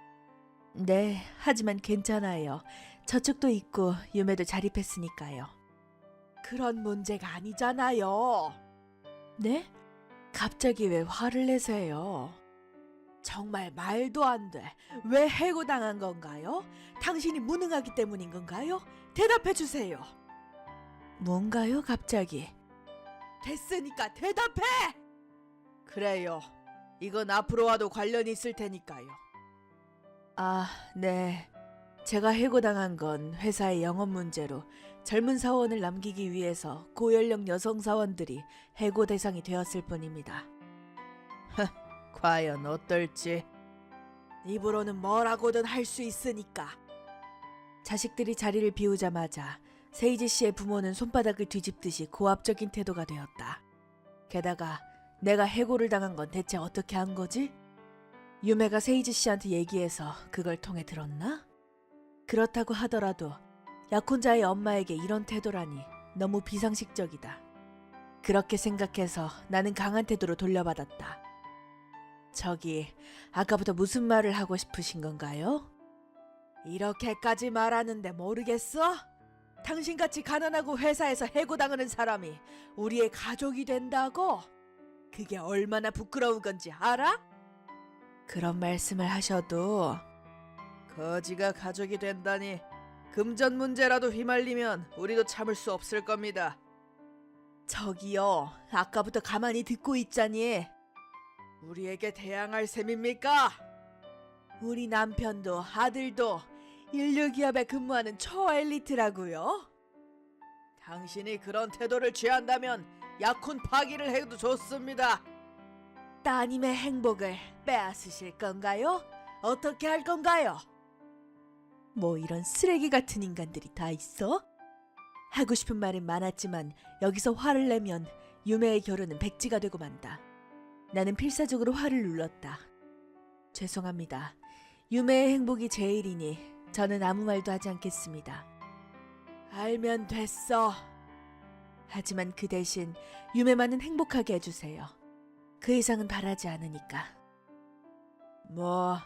[SPEAKER 1] 네, 하지만 괜찮아요. 저축도 있고 유매도 자립했으니까요.
[SPEAKER 3] 그런 문제가 아니잖아요.
[SPEAKER 1] 네?
[SPEAKER 3] 갑자기 왜 화를 내세요? 정말 말도 안 돼. 왜 해고당한 건가요? 당신이 무능하기 때문인 건가요? 대답해 주세요.
[SPEAKER 1] 뭔가요, 갑자기?
[SPEAKER 3] 됐으니까 대답해! 그래요. 이건 앞으로와도 관련이 있을 테니까요.
[SPEAKER 1] 네. 제가 해고당한 건 회사의 영업 문제로 젊은 사원을 남기기 위해서 고연령 여성 사원들이 해고 대상이 되었을 뿐입니다.
[SPEAKER 3] 과연 어떨지. 입으로는 뭐라고든 할 수 있으니까.
[SPEAKER 1] 자식들이 자리를 비우자마자 세이지 씨의 부모는 손바닥을 뒤집듯이 고압적인 태도가 되었다. 게다가 내가 해고를 당한 건 대체 어떻게 한 거지? 유메가 세이지 씨한테 얘기해서 그걸 통해 들었나? 그렇다고 하더라도 약혼자의 엄마에게 이런 태도라니 너무 비상식적이다. 그렇게 생각해서 나는 강한 태도로 돌려받았다. 저기, 아까부터 무슨 말을 하고 싶으신 건가요?
[SPEAKER 3] 이렇게까지 말하는데 모르겠어? 당신같이 가난하고 회사에서 해고당하는 사람이 우리의 가족이 된다고? 그게 얼마나 부끄러운 건지 알아?
[SPEAKER 1] 그런 말씀을 하셔도
[SPEAKER 3] 거지가 가족이 된다니 금전 문제라도 휘말리면 우리도 참을 수 없을 겁니다.
[SPEAKER 1] 저기요, 아까부터 가만히 듣고 있자니.
[SPEAKER 3] 우리에게 대항할 셈입니까? 우리 남편도 아들도 인류기업에 근무하는 초엘리트라고요. 당신이 그런 태도를 취한다면 약혼 파기를 해도 좋습니다. 따님의 행복을 빼앗으실 건가요? 어떻게 할 건가요? 뭐 이런 쓰레기 같은 인간들이 다 있어? 하고 싶은 말은 많았지만 여기서 화를 내면 유매의 결혼은 백지가 되고 만다. 나는 필사적으로 화를 눌렀다. 죄송합니다. 유매의 행복이 제일이니 저는 아무 말도 하지 않겠습니다. 알면 됐어. 하지만 그 대신 유매만은 행복하게 해주세요. 그 이상은 바라지 않으니까. 뭐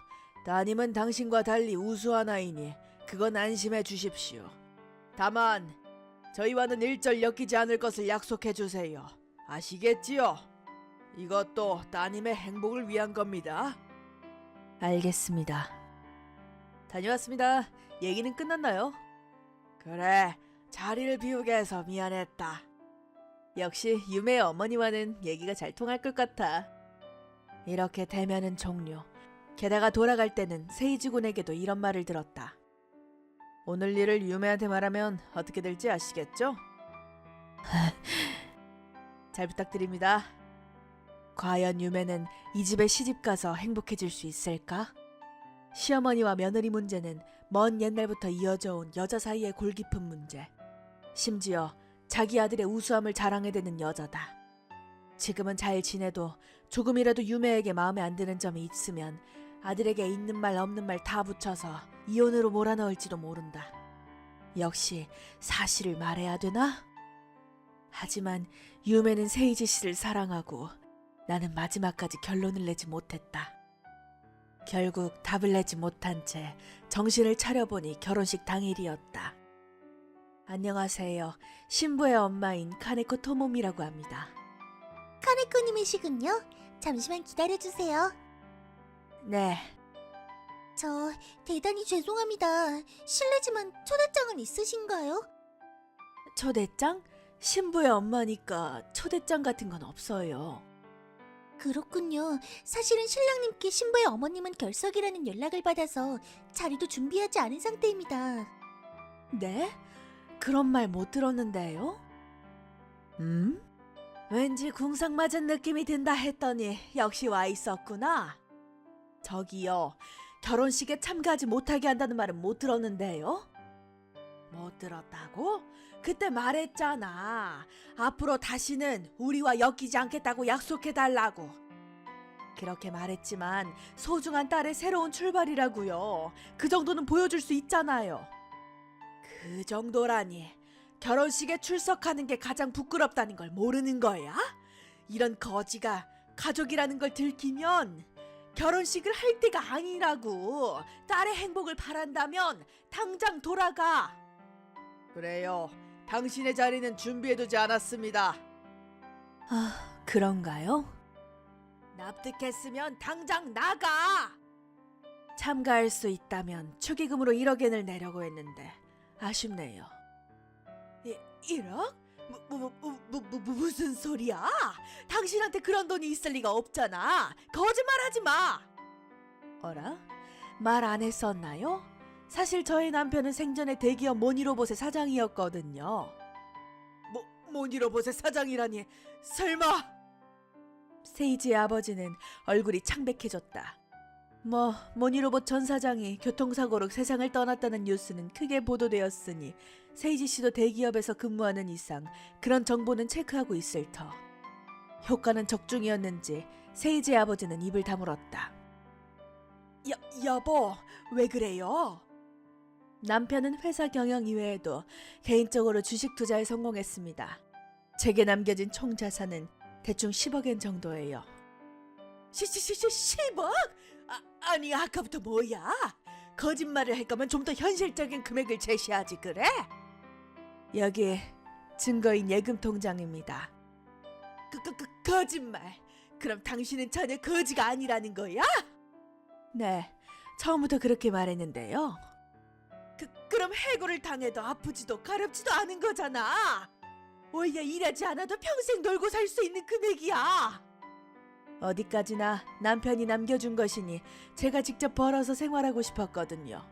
[SPEAKER 3] 따님은 당신과 달리 우수한 아이니 그건 안심해 주십시오. 다만 저희와는 일절 엮이지 않을 것을 약속해 주세요. 아시겠지요? 이것도 따님의 행복을 위한 겁니다. 알겠습니다. 다녀왔습니다. 얘기는 끝났나요? 그래, 자리를 비우게 해서 미안했다. 역시 유매의 어머니와는 얘기가 잘 통할 것 같아. 이렇게 대면은 종료. 게다가 돌아갈 때는 세이지 군에게도 이런 말을 들었다. 오늘 일을 유매한테 말하면 어떻게 될지 아시겠죠? 잘 부탁드립니다. 과연 유매는 이 집에 시집가서 행복해질 수 있을까? 시어머니와 며느리 문제는 먼 옛날부터 이어져 온 여자 사이의 골깊은 문제. 심지어 자기 아들의 우수함을 자랑해대는 여자다. 지금은 잘 지내도 조금이라도 유매에게 마음에 안 드는 점이 있으면 아들에게 있는 말 없는 말 다 붙여서 이혼으로 몰아넣을지도 모른다. 역시 사실을 말해야 되나? 하지만 유매는 세이지 씨를 사랑하고 나는 마지막까지 결론을 내지 못했다. 결국 답을 내지 못한 채 정신을 차려보니 결혼식 당일이었다. 안녕하세요. 신부의 엄마인 카네코 토모미라고 합니다.
[SPEAKER 2] 카네코님이시군요. 잠시만 기다려주세요.
[SPEAKER 3] 네,
[SPEAKER 2] 저 대단히 죄송합니다. 실례지만 초대장은 있으신가요?
[SPEAKER 3] 초대장? 신부의 엄마니까 초대장 같은 건 없어요.
[SPEAKER 2] 그렇군요. 사실은 신랑님께 신부의 어머님은 결석이라는 연락을 받아서 자리도 준비하지 않은 상태입니다.
[SPEAKER 3] 네? 그런 말 못 들었는데요? 왠지 궁상 맞은 느낌이 든다 했더니 역시 와 있었구나. 저기요, 결혼식에 참가하지 못하게 한다는 말은 못 들었는데요? 못 들었다고? 그때 말했잖아. 앞으로 다시는 우리와 엮이지 않겠다고 약속해달라고. 그렇게 말했지만 소중한 딸의 새로운 출발이라고요. 그 정도는 보여줄 수 있잖아요. 그 정도라니. 결혼식에 출석하는 게 가장 부끄럽다는 걸 모르는 거야? 이런 거지가 가족이라는 걸 들키면 결혼식을 할 때가 아니라고. 딸의 행복을 바란다면 당장 돌아가. 그래요. 당신의 자리는 준비해두지 않았습니다. 아, 그런가요? 납득했으면 당장 나가! 참가할 수 있다면 축의금으로 1억엔을 내려고 했는데 아쉽네요. 1억? 무슨 소리야? 당신한테 그런 돈이 있을 리가 없잖아. 거짓말하지 마. 어라? 말 안 했었나요? 사실 저희 남편은 생전에 대기업 모니로봇의 사장이었거든요. 모니로봇의 사장이라니 설마? 세이지의 아버지는 얼굴이 창백해졌다. 모니로봇 전 사장이 교통사고로 세상을 떠났다는 뉴스는 크게 보도되었으니 세이지 씨도 대기업에서 근무하는 이상 그런 정보는 체크하고 있을 터. 효과는 적중이었는지 세이지의 아버지는 입을 다물었다. 여보, 왜 그래요? 남편은 회사 경영 이외에도 개인적으로 주식 투자에 성공했습니다. 제게 남겨진 총 자산은 대충 10억엔 정도예요. 10억? 아니 아까부터 뭐야? 거짓말을 할 거면 좀 더 현실적인 금액을 제시하지 그래? 여기 증거인 예금 통장입니다. 거짓말. 그럼 당신은 전혀 거지가 아니라는 거야? 네, 처음부터 그렇게 말했는데요. 그럼 해고를 당해도 아프지도 가렵지도 않은 거잖아. 오히려 일하지 않아도 평생 놀고 살 수 있는 금액이야.
[SPEAKER 1] 어디까지나 남편이 남겨준 것이니 제가 직접 벌어서 생활하고 싶었거든요.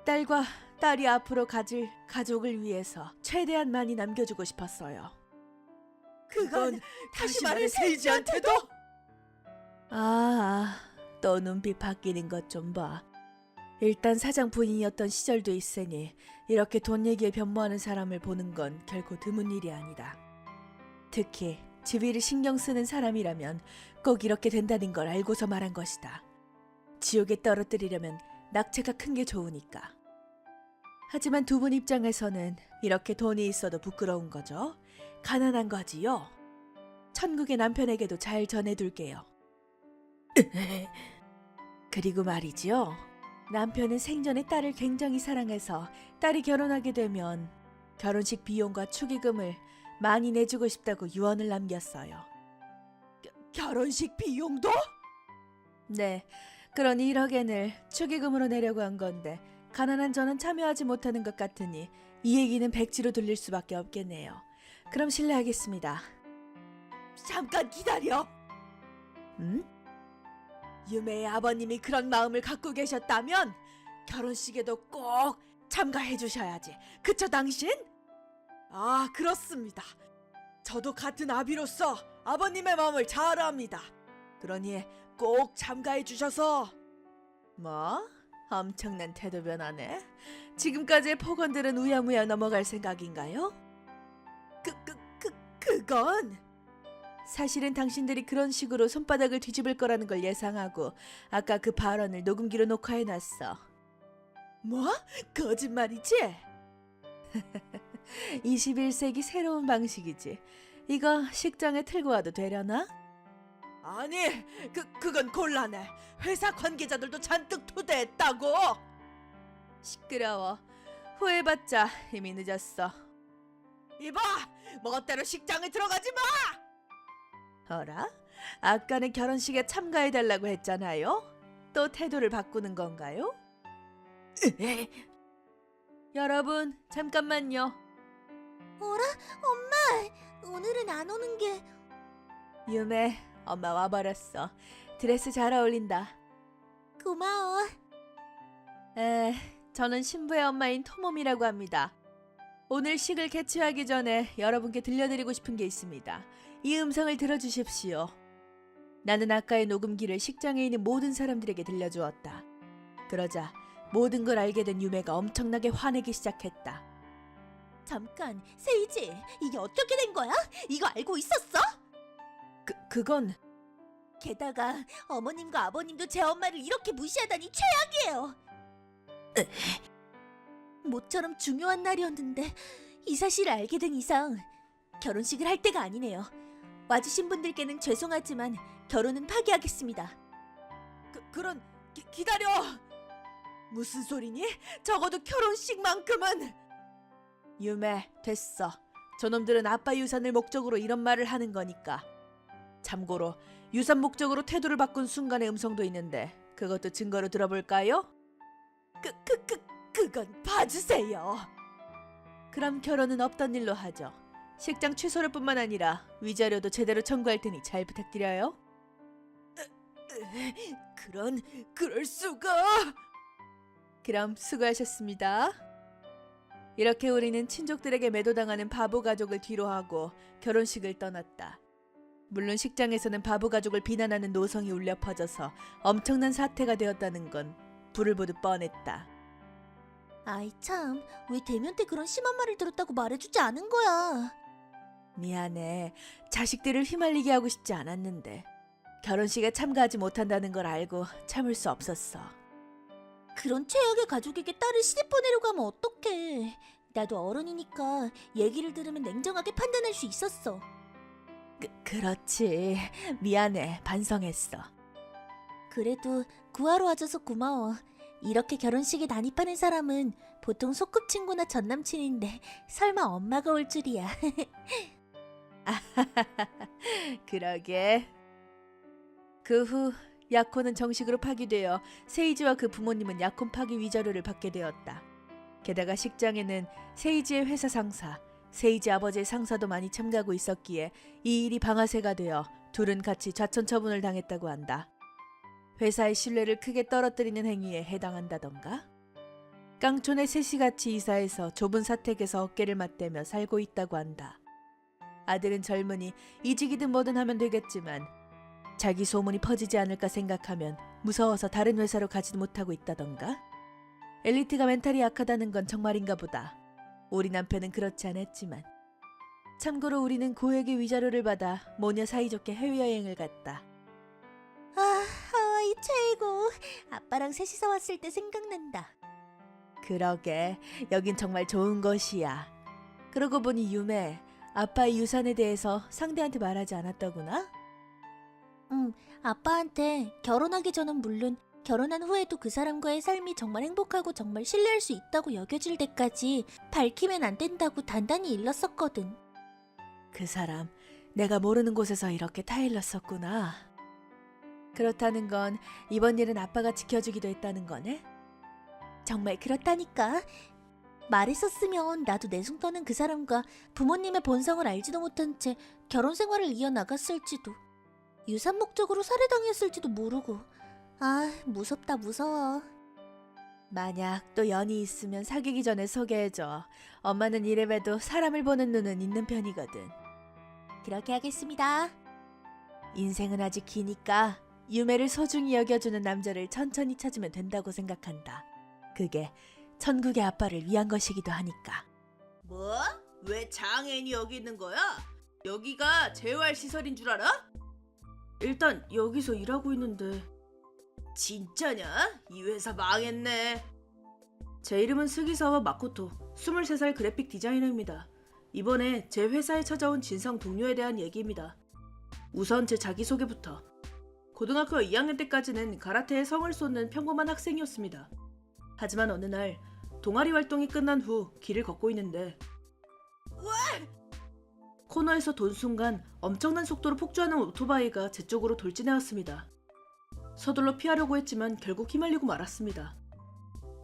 [SPEAKER 1] 딸과 딸이 앞으로 가질 가족을 위해서 최대한 많이 남겨주고 싶었어요.
[SPEAKER 3] 그건 다시 말해 세이지한테도?
[SPEAKER 1] 또 눈빛 바뀌는 것 좀 봐. 일단 사장 부인이었던 시절도 있으니 이렇게 돈 얘기에 변모하는 사람을 보는 건 결코 드문 일이 아니다. 특히 주위를 신경 쓰는 사람이라면 꼭 이렇게 된다는 걸 알고서 말한 것이다. 지옥에 떨어뜨리려면 낙체가 큰 게 좋으니까. 하지만 두 분 입장에서는 이렇게 돈이 있어도 부끄러운 거죠. 가난한 거지요. 천국의 남편에게도 잘 전해둘게요. 그리고 말이지요. 남편은 생전에 딸을 굉장히 사랑해서 딸이 결혼하게 되면 결혼식 비용과 축의금을 많이 내주고 싶다고 유언을 남겼어요.
[SPEAKER 3] 결혼식 비용도?
[SPEAKER 1] 네, 그러니 1억엔을 축의금으로 내려고 한 건데 가난한 저는 참여하지 못하는 것 같으니 이 얘기는 백지로 돌릴 수밖에 없겠네요. 그럼 실례하겠습니다.
[SPEAKER 3] 잠깐 기다려.
[SPEAKER 1] 응?
[SPEAKER 3] 유메의 아버님이 그런 마음을 갖고 계셨다면 결혼식에도 꼭 참가해 주셔야지. 그쵸 당신? 아, 그렇습니다. 저도 같은 아비로서 아버님의 마음을 잘 압니다. 그러니 꼭 참가해 주셔서.
[SPEAKER 1] 뭐? 엄청난 태도 변화네. 지금까지의 폭언들은 우야무야 넘어갈 생각인가요?
[SPEAKER 3] 그건
[SPEAKER 1] 사실은 당신들이 그런 식으로 손바닥을 뒤집을 거라는 걸 예상하고 아까 그 발언을 녹음기로 녹화해놨어.
[SPEAKER 3] 뭐? 거짓말이지?
[SPEAKER 1] 21세기 새로운 방식이지. 이거 식장에 틀고 와도 되려나?
[SPEAKER 3] 아니, 그건 곤란해. 회사 관계자들도 잔뜩 초대했다고.
[SPEAKER 1] 시끄러워. 후회해봤자 이미 늦었어.
[SPEAKER 3] 이봐, 멋대로 식장에 들어가지 마.
[SPEAKER 1] 어라? 아까는 결혼식에 참가해달라고 했잖아요? 또 태도를 바꾸는 건가요? 여러분, 잠깐만요.
[SPEAKER 2] 어라? 엄마! 오늘은 안 오는 게...
[SPEAKER 1] 유메, 엄마 와버렸어. 드레스 잘 어울린다.
[SPEAKER 2] 고마워.
[SPEAKER 1] 저는 신부의 엄마인 토mom이라고 합니다. 오늘 식을 개최하기 전에 여러분께 들려드리고 싶은 게 있습니다. 이 음성을 들어주십시오. 나는 아까의 녹음기를 식장에 있는 모든 사람들에게 들려주었다. 그러자 모든 걸 알게 된 유메가 엄청나게 화내기 시작했다.
[SPEAKER 2] 잠깐, 세이지, 이게 어떻게 된 거야? 이거 알고 있었어?
[SPEAKER 1] 그건
[SPEAKER 2] 게다가 어머님과 아버님도 제 엄마를 이렇게 무시하다니 최악이에요. 모처럼 중요한 날이었는데 이 사실을 알게 된 이상 결혼식을 할 때가 아니네요. 와주신 분들께는 죄송하지만 결혼은 파기하겠습니다.
[SPEAKER 3] 그런 기다려. 무슨 소리니? 적어도 결혼식만큼은.
[SPEAKER 1] 유메, 됐어. 저놈들은 아빠 유산을 목적으로 이런 말을 하는 거니까. 참고로 유산 목적으로 태도를 바꾼 순간의 음성도 있는데 그것도 증거로 들어볼까요?
[SPEAKER 3] 그건 봐주세요.
[SPEAKER 1] 그럼 결혼은 없던 일로 하죠. 식장 취소를 뿐만 아니라 위자료도 제대로 청구할 테니 잘 부탁드려요.
[SPEAKER 3] 그럴 수가.
[SPEAKER 1] 그럼 수고하셨습니다. 이렇게 우리는 친족들에게 매도당하는 바보 가족을 뒤로하고 결혼식을 떠났다. 물론 식장에서는 바보 가족을 비난하는 노성이 울려 퍼져서 엄청난 사태가 되었다는 건 불을 보듯 뻔했다.
[SPEAKER 2] 아이 참, 왜 대면 때 그런 심한 말을 들었다고 말해주지 않은 거야?
[SPEAKER 1] 미안해. 자식들을 휘말리게 하고 싶지 않았는데 결혼식에 참가하지 못한다는 걸 알고 참을 수 없었어.
[SPEAKER 2] 그런 최악의 가족에게 딸을 시집 보내려고 하면 어떡해. 나도 어른이니까 얘기를 들으면 냉정하게 판단할 수 있었어.
[SPEAKER 1] 그렇지. 미안해. 반성했어.
[SPEAKER 2] 그래도 구하러 와줘서 고마워. 이렇게 결혼식에 난입하는 사람은 보통 소꿉친구나 전남친인데 설마 엄마가 올 줄이야.
[SPEAKER 1] 그러게. 그 후 야코는 정식으로 파기되어 세이지와 그 부모님은 약혼 파기 위자료를 받게 되었다. 게다가 식장에는 세이지의 회사 상사, 세이지 아버지의 상사도 많이 참가하고 있었기에 이 일이 방아쇠가 되어 둘은 같이 좌천처분을 당했다고 한다. 회사의 신뢰를 크게 떨어뜨리는 행위에 해당한다던가. 깡촌에 셋이같이 이사해서 좁은 사택에서 어깨를 맞대며 살고 있다고 한다. 아들은 젊으니 이직이든 뭐든 하면 되겠지만 자기 소문이 퍼지지 않을까 생각하면 무서워서 다른 회사로 가지도 못하고 있다던가. 엘리트가 멘탈이 약하다는 건 정말인가 보다. 우리 남편은 그렇지 않았지만. 참고로 우리는 고액의 위자료를 받아 모녀 사이좋게 해외여행을 갔다.
[SPEAKER 2] 아, 하와이 최고. 아빠랑 셋이서 왔을 때 생각난다.
[SPEAKER 1] 그러게, 여긴 정말 좋은 곳이야. 그러고 보니 유매, 아빠의 유산에 대해서 상대한테 말하지 않았더구나?
[SPEAKER 2] 아빠한테 결혼하기 전은 물론 결혼한 후에도 그 사람과의 삶이 정말 행복하고 정말 신뢰할 수 있다고 여겨질 때까지 밝히면 안 된다고 단단히 일렀었거든.
[SPEAKER 1] 그 사람, 내가 모르는 곳에서 이렇게 타일렀었구나. 그렇다는 건 이번 일은 아빠가 지켜주기도 했다는 거네?
[SPEAKER 2] 정말 그렇다니까. 말했었으면 나도 내숭 떠는 그 사람과 부모님의 본성을 알지도 못한 채 결혼 생활을 이어나갔을지도, 유산 목적으로 살해당했을지도 모르고. 아, 무섭다, 무서워.
[SPEAKER 1] 만약 또 연이 있으면 사귀기 전에 소개해줘. 엄마는 이래봬도 사람을 보는 눈은 있는 편이거든.
[SPEAKER 2] 그렇게 하겠습니다.
[SPEAKER 1] 인생은 아직 기니까 유매를 소중히 여겨주는 남자를 천천히 찾으면 된다고 생각한다. 그게 천국의 아빠를 위한 것이기도 하니까.
[SPEAKER 3] 뭐? 왜 장애인이 여기 있는 거야? 여기가 재활시설인 줄 알아?
[SPEAKER 1] 일단 여기서 일하고 있는데.
[SPEAKER 3] 진짜냐? 이 회사 망했네.
[SPEAKER 1] 제 이름은 스기사와 마코토, 23살 그래픽 디자이너입니다. 이번에 제 회사에 찾아온 진상 동료에 대한 얘기입니다. 우선 제 자기소개부터. 고등학교 2학년 때까지는 가라테에 성을 쏟는 평범한 학생이었습니다. 하지만 어느 날 동아리 활동이 끝난 후 길을 걷고 있는데 코너에서 돈 순간 엄청난 속도로 폭주하는 오토바이가 제 쪽으로 돌진해왔습니다. 서둘러 피하려고 했지만 결국 휘말리고 말았습니다.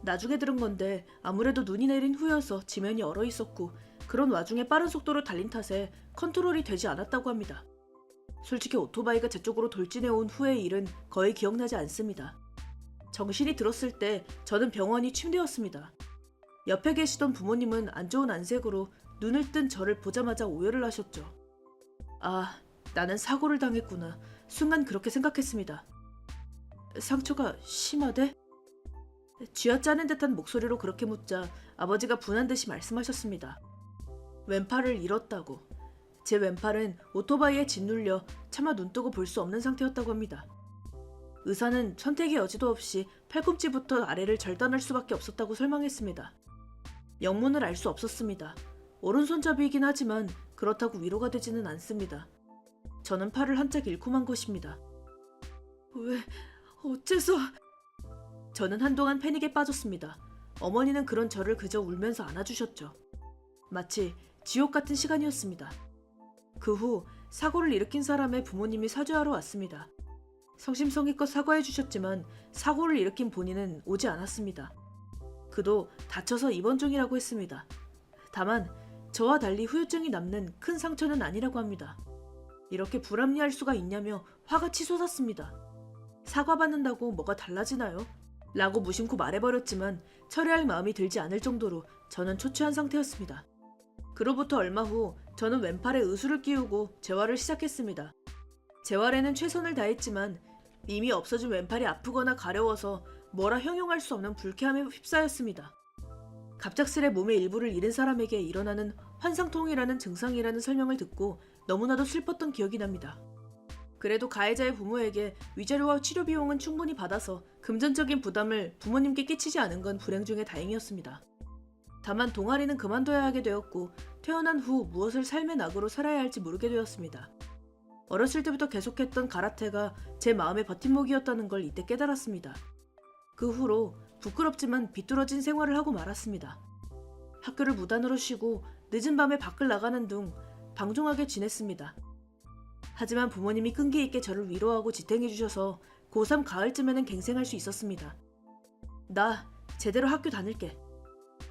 [SPEAKER 1] 나중에 들은 건데 아무래도 눈이 내린 후여서 지면이 얼어 있었고 그런 와중에 빠른 속도로 달린 탓에 컨트롤이 되지 않았다고 합니다. 솔직히 오토바이가 제 쪽으로 돌진해온 후의 일은 거의 기억나지 않습니다. 정신이 들었을 때 저는 병원이 침대였습니다. 옆에 계시던 부모님은 안 좋은 안색으로 눈을 뜬 저를 보자마자 오열을 하셨죠. 아, 나는 사고를 당했구나. 순간 그렇게 생각했습니다. 상처가 심하대? 쥐어짜는 듯한 목소리로 그렇게 묻자 아버지가 분한 듯이 말씀하셨습니다. 왼팔을 잃었다고. 제 왼팔은 오토바이에 짓눌려 차마 눈뜨고 볼 수 없는 상태였다고 합니다. 의사는 선택의 여지도 없이 팔꿈치부터 아래를 절단할 수밖에 없었다고 설명했습니다. 영문을 알 수 없었습니다. 오른손잡이이긴 하지만 그렇다고 위로가 되지는 않습니다. 저는 팔을 한짝 잃고 만 것입니다. 왜? 어째서? 저는 한동안 패닉에 빠졌습니다. 어머니는 그런 저를 그저 울면서 안아주셨죠. 마치 지옥 같은 시간이었습니다. 그 후 사고를 일으킨 사람의 부모님이 사죄하러 왔습니다. 성심성의껏 사과해 주셨지만 사고를 일으킨 본인은 오지 않았습니다. 그도 다쳐서 입원 중이라고 했습니다. 다만 저와 달리 후유증이 남는 큰 상처는 아니라고 합니다. 이렇게 불합리할 수가 있냐며 화가 치솟았습니다. 사과받는다고 뭐가 달라지나요? 라고 무심코 말해버렸지만 철회할 마음이 들지 않을 정도로 저는 초췌한 상태였습니다. 그로부터 얼마 후 저는 왼팔에 의수를 끼우고 재활을 시작했습니다. 재활에는 최선을 다했지만 이미 없어진 왼팔이 아프거나 가려워서 뭐라 형용할 수 없는 불쾌함에 휩싸였습니다. 갑작스레 몸의 일부를 잃은 사람에게 일어나는 환상통이라는 증상이라는 설명을 듣고 너무나도 슬펐던 기억이 납니다. 그래도 가해자의 부모에게 위자료와 치료 비용은 충분히 받아서 금전적인 부담을 부모님께 끼치지 않은 건 불행 중에 다행이었습니다. 다만 동아리는 그만둬야 하게 되었고 퇴원한 후 무엇을 삶의 낙으로 살아야 할지 모르게 되었습니다. 어렸을 때부터 계속했던 가라테가 제 마음의 버팀목이었다는 걸 이때 깨달았습니다. 그 후로 부끄럽지만 비뚤어진 생활을 하고 말았습니다. 학교를 무단으로 쉬고 늦은 밤에 밖을 나가는 등 방종하게 지냈습니다. 하지만 부모님이 끈기 있게 저를 위로하고 지탱해 주셔서 고3 가을쯤에는 갱생할 수 있었습니다. 나 제대로 학교 다닐게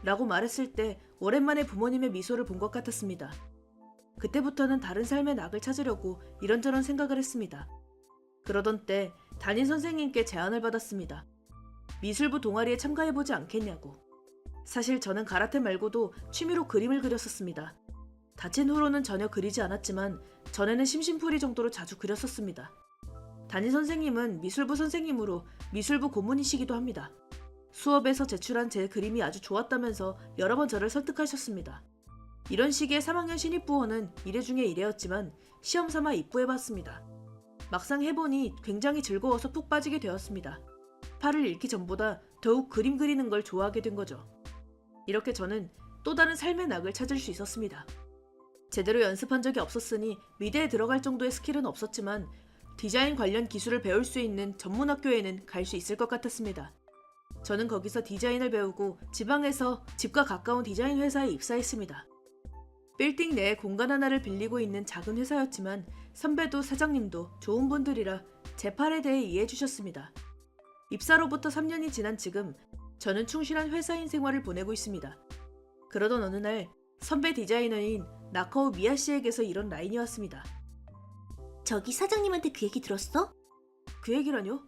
[SPEAKER 1] 라고 말했을 때 오랜만에 부모님의 미소를 본 것 같았습니다. 그때부터는 다른 삶의 낙을 찾으려고 이런저런 생각을 했습니다. 그러던 때 담임 선생님께 제안을 받았습니다. 미술부 동아리에 참가해보지 않겠냐고. 사실 저는 가라테 말고도 취미로 그림을 그렸었습니다. 다친 후로는 전혀 그리지 않았지만 전에는 심심풀이 정도로 자주 그렸었습니다. 담임 선생님은 미술부 선생님으로 미술부 고문이시기도 합니다. 수업에서 제출한 제 그림이 아주 좋았다면서 여러 번 저를 설득하셨습니다. 이런 식의 3학년 신입부원은 이례 중에 이례였지만 시험 삼아 입부해봤습니다. 막상 해보니 굉장히 즐거워서 푹 빠지게 되었습니다. 팔을 잃기 전보다 더욱 그림 그리는 걸 좋아하게 된 거죠. 이렇게 저는 또 다른 삶의 낙을 찾을 수 있었습니다. 제대로 연습한 적이 없었으니 미대에 들어갈 정도의 스킬은 없었지만 디자인 관련 기술을 배울 수 있는 전문학교에는 갈 수 있을 것 같았습니다. 저는 거기서 디자인을 배우고 지방에서 집과 가까운 디자인 회사에 입사했습니다. 빌딩 내에 공간 하나를 빌리고 있는 작은 회사였지만 선배도 사장님도 좋은 분들이라 제 팔에 대해 이해해 주셨습니다. 입사로부터 3년이 지난 지금 저는 충실한 회사인 생활을 보내고 있습니다. 그러던 어느 날 선배 디자이너인 나카오 미야 씨에게서 이런 라인이 왔습니다.
[SPEAKER 2] 저기 사장님한테 그 얘기 들었어?
[SPEAKER 1] 그 얘기라뇨?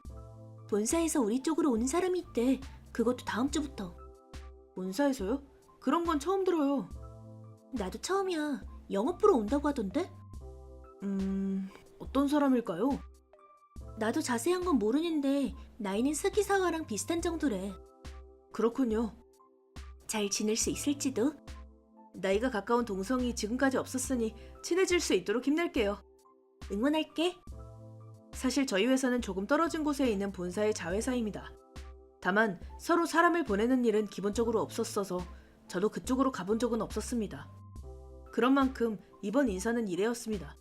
[SPEAKER 2] 본사에서 우리 쪽으로 오는 사람이 있대. 그것도 다음 주부터.
[SPEAKER 1] 본사에서요? 그런 건 처음 들어요.
[SPEAKER 2] 나도 처음이야. 영업 보러 온다고 하던데?
[SPEAKER 1] 어떤 사람일까요?
[SPEAKER 2] 나도 자세한 건 모르는데 나이는 스기사와랑 비슷한 정도래.
[SPEAKER 1] 그렇군요.
[SPEAKER 2] 잘 지낼 수 있을지도.
[SPEAKER 1] 나이가 가까운 동성이 지금까지 없었으니 친해질 수 있도록 힘낼게요.
[SPEAKER 2] 응원할게.
[SPEAKER 1] 사실 저희 회사는 조금 떨어진 곳에 있는 본사의 자회사입니다. 다만 서로 사람을 보내는 일은 기본적으로 없었어서 저도 그쪽으로 가본 적은 없었습니다. 그런 만큼 이번 인사는 이례였습니다.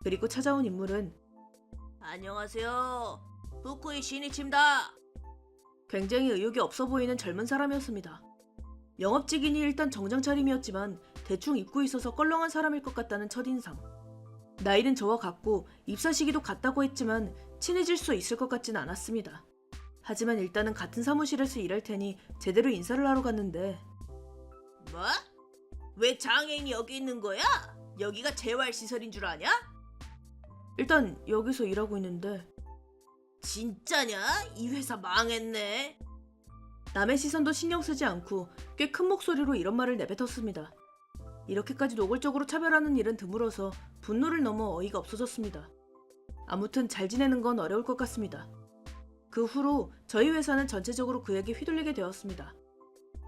[SPEAKER 1] 그리고 찾아온 인물은
[SPEAKER 3] 안녕하세요. 후쿠이 신이치입니다.
[SPEAKER 1] 굉장히 의욕이 없어 보이는 젊은 사람이었습니다. 영업직이니 일단 정장 차림이었지만 대충 입고 있어서 껄렁한 사람일 것 같다는 첫인상. 나이는 저와 같고 입사 시기도 같다고 했지만 친해질 수 있을 것 같진 않았습니다. 하지만 일단은 같은 사무실에서 일할 테니 제대로 인사를 하러 갔는데
[SPEAKER 3] 뭐? 왜 장애인이 여기 있는 거야? 여기가 재활시설인 줄 아냐?
[SPEAKER 1] 일단 여기서 일하고 있는데
[SPEAKER 3] 진짜냐? 이 회사 망했네.
[SPEAKER 1] 남의 시선도 신경 쓰지 않고 꽤 큰 목소리로 이런 말을 내뱉었습니다. 이렇게까지 노골적으로 차별하는 일은 드물어서 분노를 넘어 어이가 없어졌습니다. 아무튼 잘 지내는 건 어려울 것 같습니다. 그 후로 저희 회사는 전체적으로 그에게 휘둘리게 되었습니다.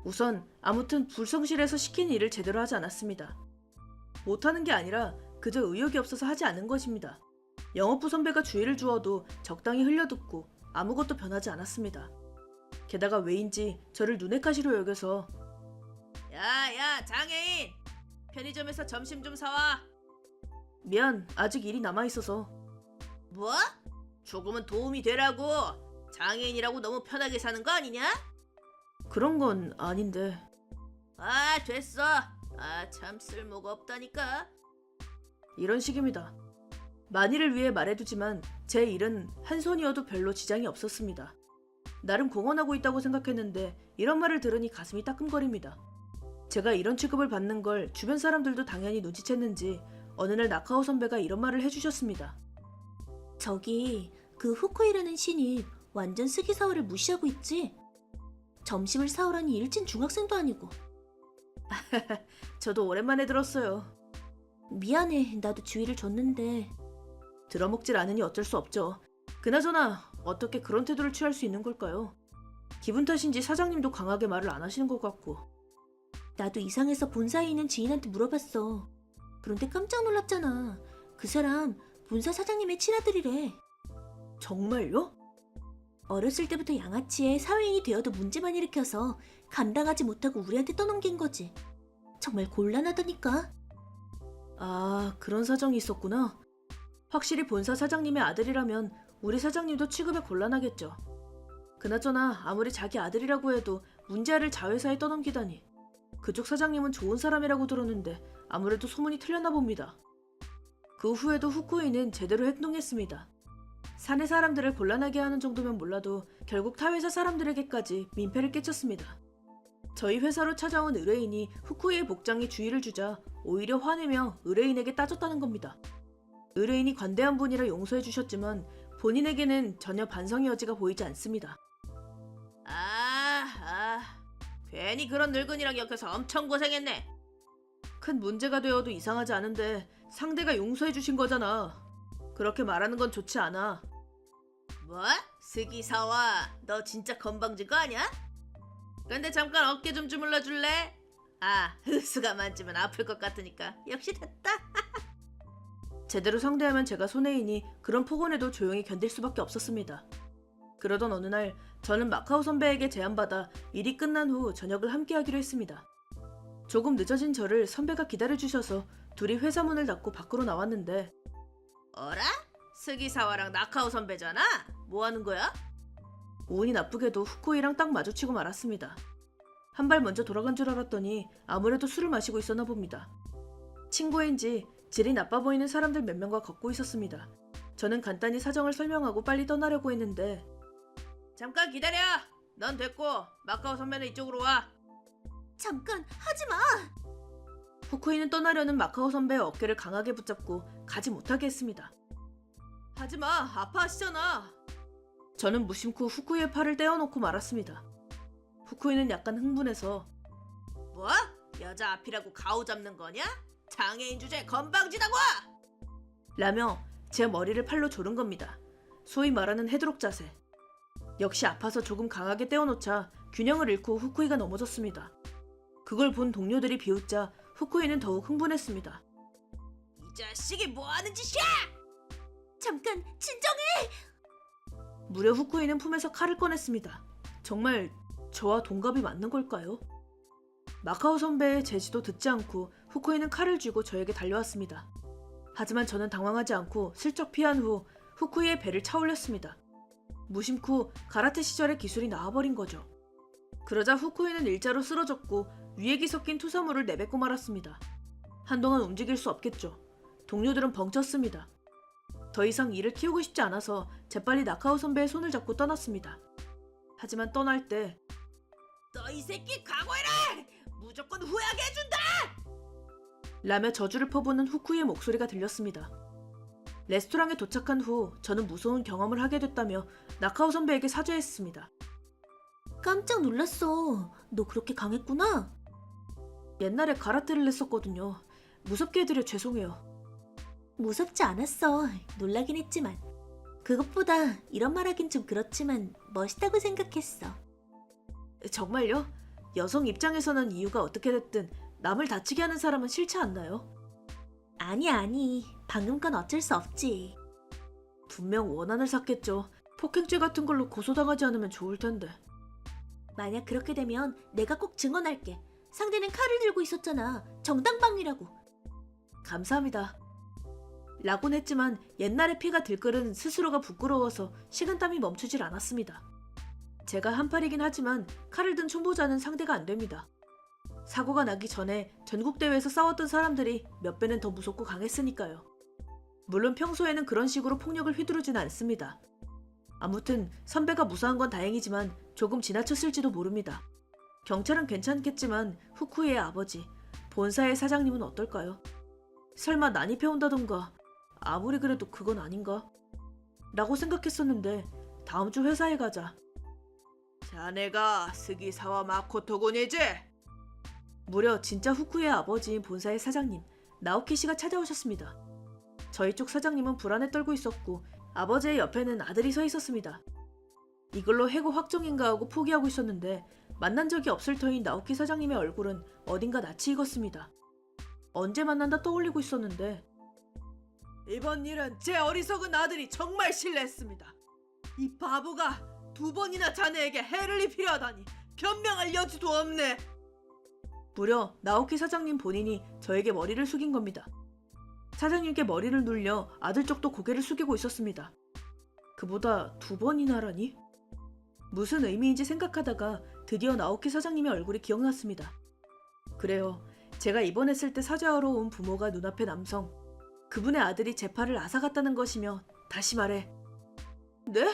[SPEAKER 1] 우선 아무튼 불성실해서 시킨 일을 제대로 하지 않았습니다. 못하는 게 아니라 그저 의욕이 없어서 하지 않은 것입니다. 영업부 선배가 주의를 주어도 적당히 흘려듣고 아무것도 변하지 않았습니다. 게다가 왜인지 저를 눈엣 가시로 여겨서
[SPEAKER 3] 야야 장애인! 편의점에서 점심 좀 사와.
[SPEAKER 1] 미안, 아직 일이 남아있어서.
[SPEAKER 3] 뭐? 조금은 도움이 되라고. 장애인이라고 너무 편하게 사는 거 아니냐?
[SPEAKER 1] 그런 건 아닌데.
[SPEAKER 3] 아 됐어. 아 참 쓸모가 없다니까.
[SPEAKER 1] 이런 식입니다. 만일을 위해 말해두지만 제 일은 한 손이어도 별로 지장이 없었습니다. 나름 공헌하고 있다고 생각했는데 이런 말을 들으니 가슴이 따끔거립니다. 제가 이런 취급을 받는 걸 주변 사람들도 당연히 눈치챘는지 어느 날 나카오 선배가 이런 말을 해주셨습니다.
[SPEAKER 2] 저기 그 후쿠이라는 신입 완전 스기사와를 무시하고 있지? 점심을 사오라니 일진 중학생도 아니고.
[SPEAKER 1] 저도 오랜만에 들었어요.
[SPEAKER 2] 미안해. 나도 주의를 줬는데.
[SPEAKER 1] 들어먹질 않으니 어쩔 수 없죠. 그나저나 어떻게 그런 태도를 취할 수 있는 걸까요? 기분 탓인지 사장님도 강하게 말을 안 하시는 것 같고.
[SPEAKER 2] 나도 이상해서 본사에 있는 지인한테 물어봤어. 그런데 깜짝 놀랐잖아. 그 사람 본사 사장님의 친아들이래.
[SPEAKER 1] 정말요?
[SPEAKER 2] 어렸을 때부터 양아치에 사회인이 되어도 문제만 일으켜서 감당하지 못하고 우리한테 떠넘긴 거지. 정말 곤란하다니까.
[SPEAKER 1] 아, 그런 사정이 있었구나. 확실히 본사 사장님의 아들이라면 우리 사장님도 취급에 곤란하겠죠. 그나저나 아무리 자기 아들이라고 해도 문제아를 자회사에 떠넘기다니. 그쪽 사장님은 좋은 사람이라고 들었는데 아무래도 소문이 틀렸나 봅니다. 그 후에도 후쿠이는 제대로 행동했습니다. 사내 사람들을 곤란하게 하는 정도면 몰라도 결국 타 회사 사람들에게까지 민폐를 끼쳤습니다. 저희 회사로 찾아온 의뢰인이 후쿠이의 복장에 주의를 주자 오히려 화내며 의뢰인에게 따졌다는 겁니다. 의뢰인이 관대한 분이라 용서해 주셨지만 본인에게는 전혀 반성의 여지가 보이지 않습니다. 괜히 그런 늙은이랑 엮여서 엄청 고생했네. 큰 문제가 되어도 이상하지 않은데 상대가 용서해 주신 거잖아. 그렇게 말하는 건 좋지 않아. 뭐? 스기사와, 너 진짜 건방진 거 아니야? 근데 잠깐 어깨 좀 주물러 줄래? 흐수가 만지면 아플 것 같으니까 역시 됐다. 제대로 상대하면 제가 손해이니 그런 폭언에도 조용히 견딜 수밖에 없었습니다. 그러던 어느 날 저는 마카오 선배에게 제안받아 일이 끝난 후 저녁을 함께하기로 했습니다. 조금 늦어진 저를 선배가 기다려주셔서 둘이 회사 문을 닫고 밖으로 나왔는데 어라? 스기사와랑 나카오 선배잖아? 뭐 하는 거야? 운이 나쁘게도 후쿠이랑 딱 마주치고 말았습니다. 한 발 먼저 돌아간 줄 알았더니 아무래도 술을 마시고 있었나 봅니다. 친구인지 질이 나빠 보이는 사람들 몇 명과 걷고 있었습니다. 저는 간단히 사정을 설명하고 빨리 떠나려고 했는데 잠깐 기다려! 넌 됐고 마카오 선배는 이쪽으로 와.
[SPEAKER 2] 잠깐, 하지마!
[SPEAKER 1] 후쿠이는 떠나려는 마카오 선배의 어깨를 강하게 붙잡고 가지 못하게 했습니다. 하지마, 아파하시잖아. 저는 무심코 후쿠이의 팔을 떼어놓고 말았습니다. 후쿠이는 약간 흥분해서 뭐? 여자 앞이라고 가오 잡는 거냐? 장애인 주제 건방지다고! 라며 제 머리를 팔로 조른 겁니다. 소위 말하는 헤드록 자세. 역시 아파서 조금 강하게 떼어놓자 균형을 잃고 후쿠이가 넘어졌습니다. 그걸 본 동료들이 비웃자 후쿠이는 더욱 흥분했습니다. 이 자식이 뭐하는 짓이야!
[SPEAKER 2] 잠깐, 진정해!
[SPEAKER 1] 무려 후쿠이는 품에서 칼을 꺼냈습니다. 정말 저와 동갑이 맞는 걸까요? 마카오 선배의 제지도 듣지 않고 후쿠이는 칼을 쥐고 저에게 달려왔습니다. 하지만 저는 당황하지 않고 슬쩍 피한 후 후쿠이의 배를 차올렸습니다. 무심코 가라테 시절의 기술이 나와버린 거죠. 그러자 후쿠이는 일자로 쓰러졌고 위액이 섞인 투사물을 내뱉고 말았습니다. 한동안 움직일 수 없겠죠. 동료들은 벙쳤습니다. 더 이상 일을 키우고 싶지 않아서 재빨리 나카오 선배의 손을 잡고 떠났습니다. 하지만 떠날 때 너 이 새끼 각오해라! 무조건 후회하게 해준다! 라며 저주를 퍼부는 후쿠이의 목소리가 들렸습니다. 레스토랑에 도착한 후 저는 무서운 경험을 하게 됐다며 나카오 선배에게 사죄했습니다.
[SPEAKER 2] 깜짝 놀랐어. 너 그렇게 강했구나?
[SPEAKER 1] 옛날에 가라테를 했었거든요. 무섭게 해드려 죄송해요.
[SPEAKER 2] 무섭지 않았어. 놀라긴 했지만. 그것보다 이런 말하긴 좀 그렇지만 멋있다고 생각했어.
[SPEAKER 1] 정말요? 여성 입장에서는 이유가 어떻게 됐든 남을 다치게 하는 사람은 싫지 않나요?
[SPEAKER 2] 아니. 방금 건 어쩔 수 없지.
[SPEAKER 1] 분명 원한을 샀겠죠. 폭행죄 같은 걸로 고소당하지 않으면 좋을 텐데.
[SPEAKER 2] 만약 그렇게 되면 내가 꼭 증언할게. 상대는 칼을 들고 있었잖아. 정당방위라고.
[SPEAKER 1] 감사합니다. 라곤 했지만 옛날의 피가 들끓은 스스로가 부끄러워서 식은땀이 멈추질 않았습니다. 제가 한팔이긴 하지만 칼을 든 총보자는 상대가 안 됩니다. 사고가 나기 전에 전국대회에서 싸웠던 사람들이 몇 배는 더 무섭고 강했으니까요. 물론 평소에는 그런 식으로 폭력을 휘두르진 않습니다. 아무튼 선배가 무사한 건 다행이지만 조금 지나쳤을지도 모릅니다. 경찰은 괜찮겠지만 후쿠이의 아버지, 본사의 사장님은 어떨까요? 설마 난입해온다던가 아무리 그래도 그건 아닌가? 라고 생각했었는데 다음 주 회사에 가자. 자네가 스기사와 마코토군이지? 무려 진짜 후쿠이의 아버지인 본사의 사장님 나오키 씨가 찾아오셨습니다. 저희 쪽 사장님은 불안에 떨고 있었고 아버지의 옆에는 아들이 서 있었습니다. 이걸로 해고 확정인가 하고 포기하고 있었는데 만난 적이 없을 터인 나오키 사장님의 얼굴은 어딘가 낯이 익었습니다. 언제 만난다 떠올리고 있었는데 이번 일은 제 어리석은 아들이 정말 실례했습니다. 이 바보가 2번이나 자네에게 해를 입히려 하다니 변명할 여지도 없네. 무려 나오키 사장님 본인이 저에게 머리를 숙인 겁니다. 사장님께 머리를 눌려 아들 쪽도 고개를 숙이고 있었습니다. 그보다 2번이나라니? 무슨 의미인지 생각하다가 드디어 나오키 사장님의 얼굴이 기억났습니다. 그래요. 제가 입원했을 때 사죄하러 온 부모가 눈앞의 남성. 그분의 아들이 제 팔을 앗아갔다는 것이며 다시 말해. 네?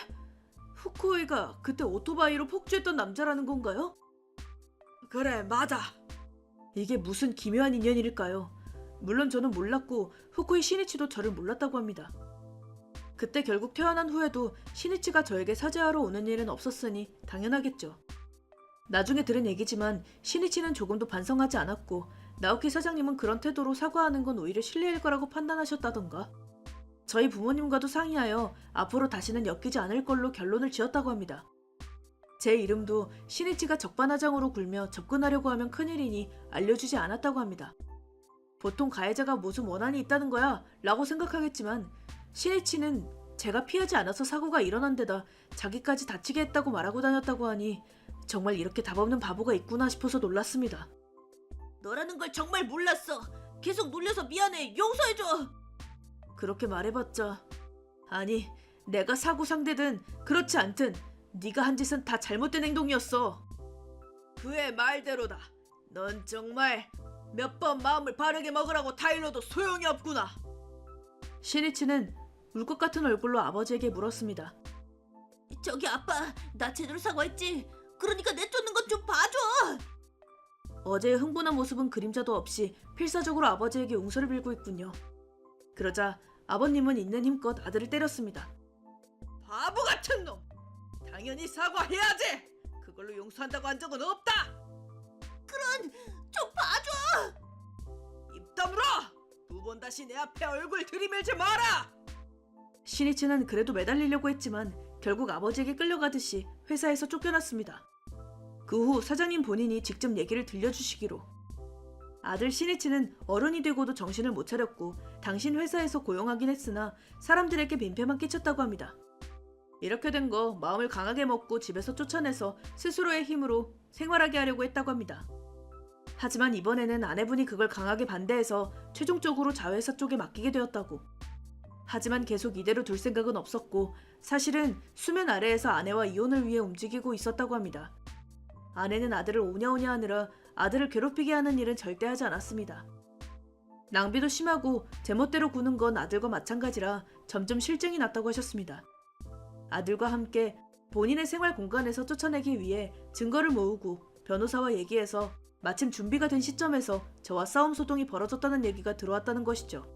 [SPEAKER 1] 후쿠이가 그때 오토바이로 폭주했던 남자라는 건가요?
[SPEAKER 3] 그래, 맞아.
[SPEAKER 1] 이게 무슨 기묘한 인연일까요? 물론 저는 몰랐고 후쿠이 시니치도 저를 몰랐다고 합니다. 그때 결국 퇴원한 후에도 시니치가 저에게 사죄하러 오는 일은 없었으니 당연하겠죠. 나중에 들은 얘기지만 시니치는 조금도 반성하지 않았고 나오키 사장님은 그런 태도로 사과하는 건 오히려 실례일 거라고 판단하셨다던가. 저희 부모님과도 상의하여 앞으로 다시는 엮이지 않을 걸로 결론을 지었다고 합니다. 제 이름도 시니치가 적반하장으로 굴며 접근하려고 하면 큰일이니 알려주지 않았다고 합니다. 보통 가해자가 무슨 원한이 있다는 거야 라고 생각하겠지만 시니치는 제가 피하지 않아서 사고가 일어난 데다 자기까지 다치게 했다고 말하고 다녔다고 하니 정말 이렇게 답없는 바보가 있구나 싶어서 놀랐습니다.
[SPEAKER 2] 너라는 걸 정말 몰랐어. 계속 놀려서 미안해. 용서해줘.
[SPEAKER 1] 그렇게 말해봤자 아니 내가 사고 상대든 그렇지 않든 네가 한 짓은 다 잘못된 행동이었어.
[SPEAKER 3] 그의 말대로다. 넌 정말 몇 번 마음을 바르게 먹으라고 타일러도 소용이 없구나.
[SPEAKER 1] 시니치는 울 것 같은 얼굴로 아버지에게 물었습니다.
[SPEAKER 2] 저기 아빠, 나 제대로 사과했지? 그러니까 내쫓는 것 좀 봐줘.
[SPEAKER 1] 어제의 흥분한 모습은 그림자도 없이 필사적으로 아버지에게 용서를 빌고 있군요. 그러자 아버님은 있는 힘껏 아들을 때렸습니다.
[SPEAKER 3] 바보 같은 놈! 당연히 사과해야지! 그걸로 용서한다고 한 적은 없다!
[SPEAKER 2] 좀 봐줘.
[SPEAKER 3] 입 다물어! 두 번 다시 내 앞에 얼굴 들이밀지 마라!
[SPEAKER 1] 시니치는 그래도 매달리려고 했지만 결국 아버지에게 끌려가듯이 회사에서 쫓겨났습니다. 그 후 사장님 본인이 직접 얘기를 들려주시기로. 아들 시니치는 어른이 되고도 정신을 못 차렸고 당신 회사에서 고용하긴 했으나 사람들에게 민폐만 끼쳤다고 합니다. 이렇게 된 거 마음을 강하게 먹고 집에서 쫓아내서 스스로의 힘으로 생활하게 하려고 했다고 합니다. 하지만 이번에는 아내분이 그걸 강하게 반대해서 최종적으로 자회사 쪽에 맡기게 되었다고. 하지만 계속 이대로 둘 생각은 없었고 사실은 수면 아래에서 아내와 이혼을 위해 움직이고 있었다고 합니다. 아내는 아들을 오냐오냐 하느라 아들을 괴롭히게 하는 일은 절대 하지 않았습니다. 낭비도 심하고 제멋대로 구는 건 아들과 마찬가지라 점점 실증이 났다고 하셨습니다. 아들과 함께 본인의 생활 공간에서 쫓아내기 위해 증거를 모으고 변호사와 얘기해서 마침 준비가 된 시점에서 저와 싸움 소동이 벌어졌다는 얘기가 들어왔다는 것이죠.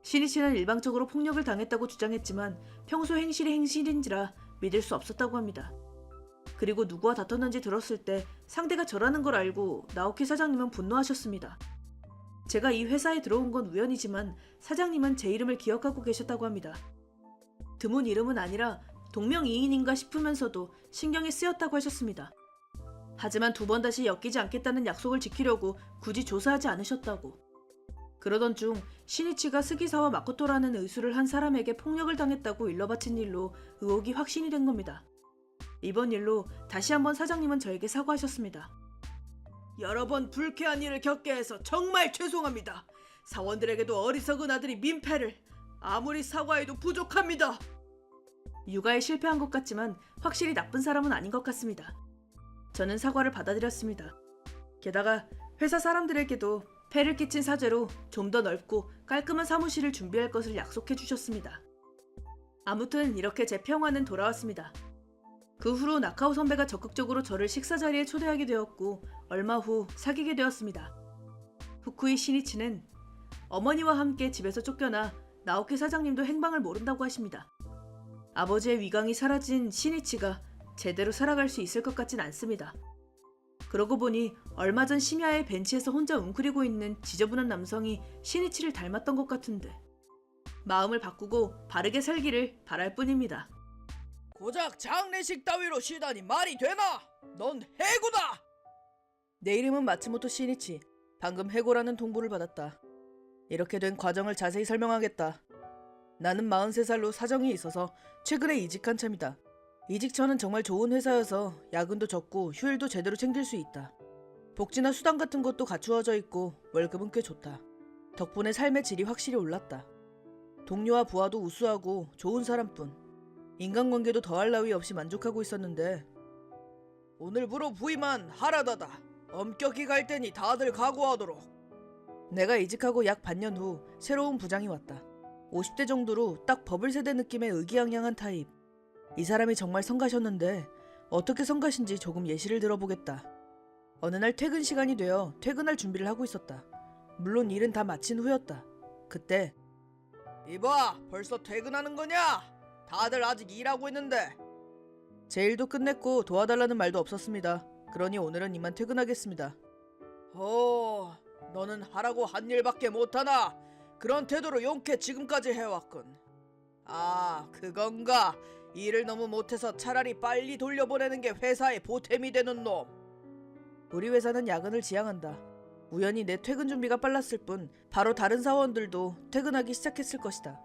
[SPEAKER 1] 시니치는 일방적으로 폭력을 당했다고 주장했지만 평소 행실이 행실인지라 믿을 수 없었다고 합니다. 그리고 누구와 다퉜는지 들었을 때 상대가 저라는 걸 알고 나오키 사장님은 분노하셨습니다. 제가 이 회사에 들어온 건 우연이지만 사장님은 제 이름을 기억하고 계셨다고 합니다. 드문 이름은 아니라 동명이인인가 싶으면서도 신경이 쓰였다고 하셨습니다. 하지만 두 번 다시 엮이지 않겠다는 약속을 지키려고 굳이 조사하지 않으셨다고. 그러던 중 시니치가 스기사와 마코토라는 의수를 한 사람에게 폭력을 당했다고 일러바친 일로 의혹이 확신이 된 겁니다. 이번 일로 다시 한번 사장님은 저에게 사과하셨습니다.
[SPEAKER 3] 여러 번 불쾌한 일을 겪게 해서 정말 죄송합니다. 사원들에게도 어리석은 아들이 민폐를. 아무리 사과해도 부족합니다.
[SPEAKER 1] 육아에 실패한 것 같지만 확실히 나쁜 사람은 아닌 것 같습니다. 저는 사과를 받아들였습니다. 게다가 회사 사람들에게도 폐를 끼친 사죄로 좀 더 넓고 깔끔한 사무실을 준비할 것을 약속해 주셨습니다. 아무튼 이렇게 제 평화는 돌아왔습니다. 그 후로 나카오 선배가 적극적으로 저를 식사 자리에 초대하게 되었고 얼마 후 사귀게 되었습니다. 후쿠이 시니치는 어머니와 함께 집에서 쫓겨나 나오키 사장님도 행방을 모른다고 하십니다. 아버지의 위강이 사라진 시니치가 제대로 살아갈 수 있을 것 같진 않습니다. 그러고 보니 얼마 전 심야에 벤치에서 혼자 웅크리고 있는 지저분한 남성이 시니치를 닮았던 것 같은데 마음을 바꾸고 바르게 살기를 바랄 뿐입니다.
[SPEAKER 3] 고작 장례식 따위로 쉬다니 말이 되나? 넌 해고다! 내 이름은 마츠모토 시니치. 방금 해고라는 통보를 받았다. 이렇게 된 과정을 자세히 설명하겠다. 나는 43살로 사정이 있어서 최근에 이직한 참이다. 이직 전은 정말 좋은 회사여서 야근도 적고 휴일도 제대로 챙길 수 있다. 복지나 수당 같은 것도 갖추어져 있고 월급은 꽤 좋다. 덕분에 삶의 질이 확실히 올랐다. 동료와 부하도 우수하고 좋은 사람뿐. 인간관계도 더할 나위 없이 만족하고 있었는데 오늘부로 부임한 하라다다. 엄격히 갈 테니 다들 각오하도록. 내가 이직하고 약 반년 후 새로운 부장이 왔다. 50대 정도로 딱 버블 세대 느낌의 의기양양한 타입. 이 사람이 정말 성가셨는데 어떻게 성가신지 조금 예시를 들어보겠다. 어느 날 퇴근 시간이 되어 퇴근할 준비를 하고 있었다. 물론 일은 다 마친 후였다. 그때 이봐, 벌써 퇴근하는 거냐? 다들 아직 일하고 있는데. 제 일도 끝냈고 도와달라는 말도 없었습니다. 그러니 오늘은 이만 퇴근하겠습니다. 너는 하라고 한 일밖에 못하나? 그런 태도로 용케 지금까지 해왔군. 아, 그건가? 일을 너무 못해서 차라리 빨리 돌려보내는 게 회사의 보탬이 되는 놈. 우리 회사는 야근을 지향한다. 우연히 내 퇴근 준비가 빨랐을 뿐 바로 다른 사원들도 퇴근하기 시작했을 것이다.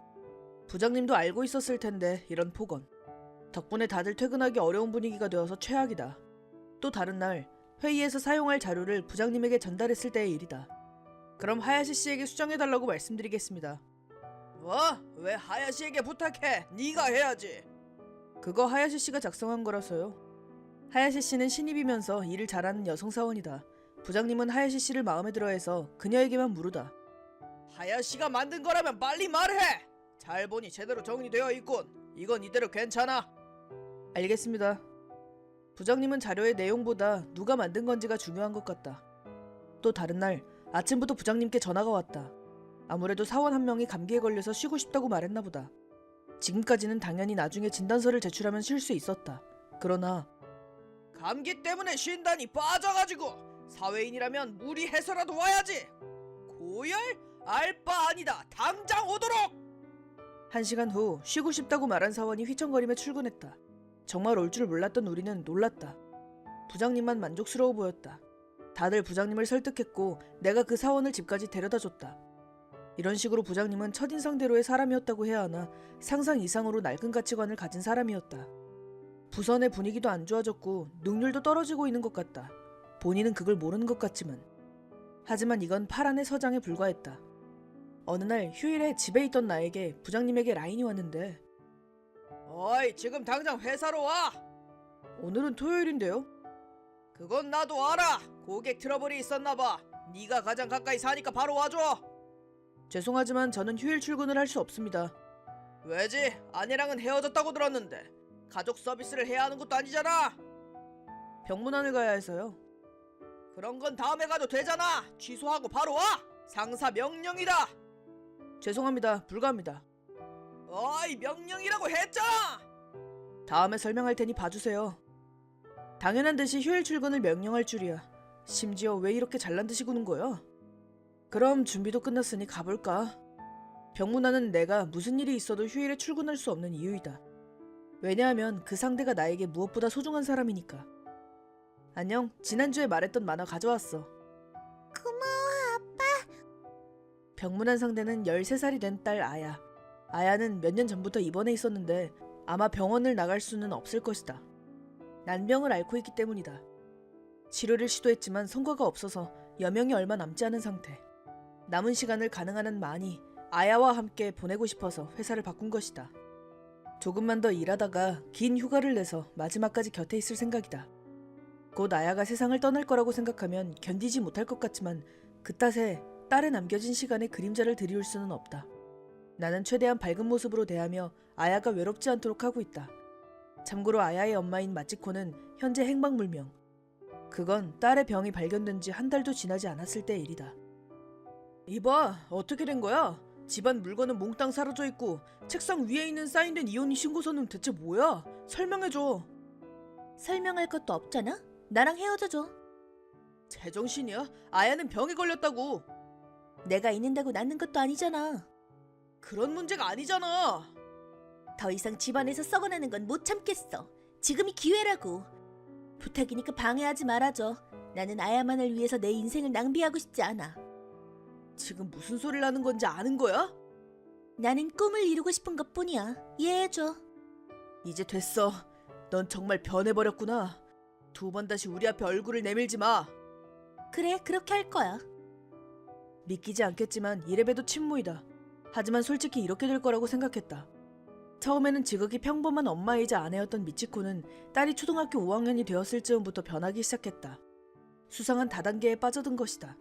[SPEAKER 3] 부장님도 알고 있었을 텐데 이런 폭언. 덕분에 다들 퇴근하기 어려운 분위기가 되어서 최악이다. 또 다른 날 회의에서 사용할 자료를 부장님에게 전달했을 때의 일이다. 그럼 하야시 씨에게 수정해달라고 말씀드리겠습니다. 뭐? 왜 하야시에게 부탁해? 네가 해야지. 그거 하야시 씨가 작성한 거라서요. 하야시 씨는 신입이면서 일을 잘하는 여성 사원이다. 부장님은 하야시 씨를 마음에 들어해서 그녀에게만 물으다. 하야시가 만든 거라면 빨리 말해! 잘 보니 제대로 정리되어 있군. 이건 이대로 괜찮아. 알겠습니다. 부장님은 자료의 내용보다 누가 만든 건지가 중요한 것 같다. 또 다른 날 아침부터 부장님께 전화가 왔다. 아무래도 사원 한 명이 감기에 걸려서 쉬고 싶다고 말했나 보다. 지금까지는 당연히 나중에 진단서를 제출하면 쉴 수 있었다. 그러나 감기 때문에 쉰다니 빠져가지고 사회인이라면 무리해서라도 와야지. 고열? 알 바 아니다. 당장 오도록! 1시간 후 쉬고 싶다고 말한 사원이 휘청거리며 출근했다. 정말 올 줄 몰랐던 우리는 놀랐다. 부장님만 만족스러워 보였다. 다들 부장님을 설득했고 내가 그 사원을 집까지 데려다줬다. 이런 식으로 부장님은 첫인상대로의 사람이었다고 해야 하나 상상 이상으로 낡은 가치관을 가진 사람이었다. 부서 내 분위기도 안 좋아졌고 능률도 떨어지고 있는 것 같다. 본인은 그걸 모르는 것 같지만. 하지만 이건 파란의 서장에 불과했다. 어느 날 휴일에 집에 있던 나에게 부장님에게 라인이 왔는데 어이, 지금 당장 회사로 와! 오늘은 토요일인데요? 그건 나도 알아. 고객 트러블이 있었나봐. 네가 가장 가까이 사니까 바로 와줘. 죄송하지만 저는 휴일 출근을 할 수 없습니다. 왜지? 아내랑은 헤어졌다고 들었는데 가족 서비스를 해야 하는 것도 아니잖아. 병문안을 가야 해서요. 그런 건 다음에 가도 되잖아. 취소하고 바로 와. 상사 명령이다. 죄송합니다. 불가합니다. 어이, 명령이라고 했잖아. 다음에 설명할 테니 봐주세요. 당연한 듯이 휴일 출근을 명령할 줄이야. 심지어 왜 이렇게 잘난 듯이 구는 거야? 그럼 준비도 끝났으니 가볼까? 병문안은 내가 무슨 일이 있어도 휴일에 출근할 수 없는 이유이다. 왜냐하면 그 상대가 나에게 무엇보다 소중한 사람이니까. 안녕, 지난주에 말했던 만화 가져왔어.
[SPEAKER 2] 고마워, 아빠.
[SPEAKER 3] 병문안 상대는 13살이 된 딸 아야. 아야는 몇 년 전부터 입원해 있었는데 아마 병원을 나갈 수는 없을 것이다. 난병을 앓고 있기 때문이다. 치료를 시도했지만 성과가 없어서 여명이 얼마 남지 않은 상태. 남은 시간을 가능한 한 많이 아야와 함께 보내고 싶어서 회사를 바꾼 것이다. 조금만 더 일하다가 긴 휴가를 내서 마지막까지 곁에 있을 생각이다. 곧 아야가 세상을 떠날 거라고 생각하면 견디지 못할 것 같지만 그 탓에 딸에 남겨진 시간에 그림자를 드리울 수는 없다. 나는 최대한 밝은 모습으로 대하며 아야가 외롭지 않도록 하고 있다. 참고로 아야의 엄마인 마치코는 현재 행방불명. 그건 딸의 병이 발견된 지 한 달도 지나지 않았을 때의 일이다. 이봐, 어떻게 된 거야? 집안 물건은 몽땅 사라져 있고 책상 위에 있는 사인된 이혼이 신고서는 대체 뭐야? 설명해줘.
[SPEAKER 2] 설명할 것도 없잖아. 나랑 헤어져줘.
[SPEAKER 3] 제정신이야? 아야는 병에 걸렸다고.
[SPEAKER 2] 내가 있는다고 낫는 것도 아니잖아.
[SPEAKER 3] 그런 문제가 아니잖아.
[SPEAKER 2] 더 이상 집안에서 썩어나는 건 못 참겠어. 지금이 기회라고. 부탁이니까 방해하지 말아줘. 나는 아야만을 위해서 내 인생을 낭비하고 싶지 않아.
[SPEAKER 3] 지금 무슨 소리를 하는 건지 아는 거야?
[SPEAKER 2] 나는 꿈을 이루고 싶은 것뿐이야. 이해해줘.
[SPEAKER 3] 이제 됐어. 넌 정말 변해버렸구나. 2번 다시 우리 앞에 얼굴을 내밀지 마.
[SPEAKER 2] 그래, 그렇게 할 거야.
[SPEAKER 3] 믿기지 않겠지만 이래봬도 침무이다. 하지만 솔직히 이렇게 될 거라고 생각했다. 처음에는 지극히 평범한 엄마이자 아내였던 미치코는 딸이 초등학교 5학년이 되었을 즈음부터 변하기 시작했다. 수상한 다단계에 빠져든 것이다.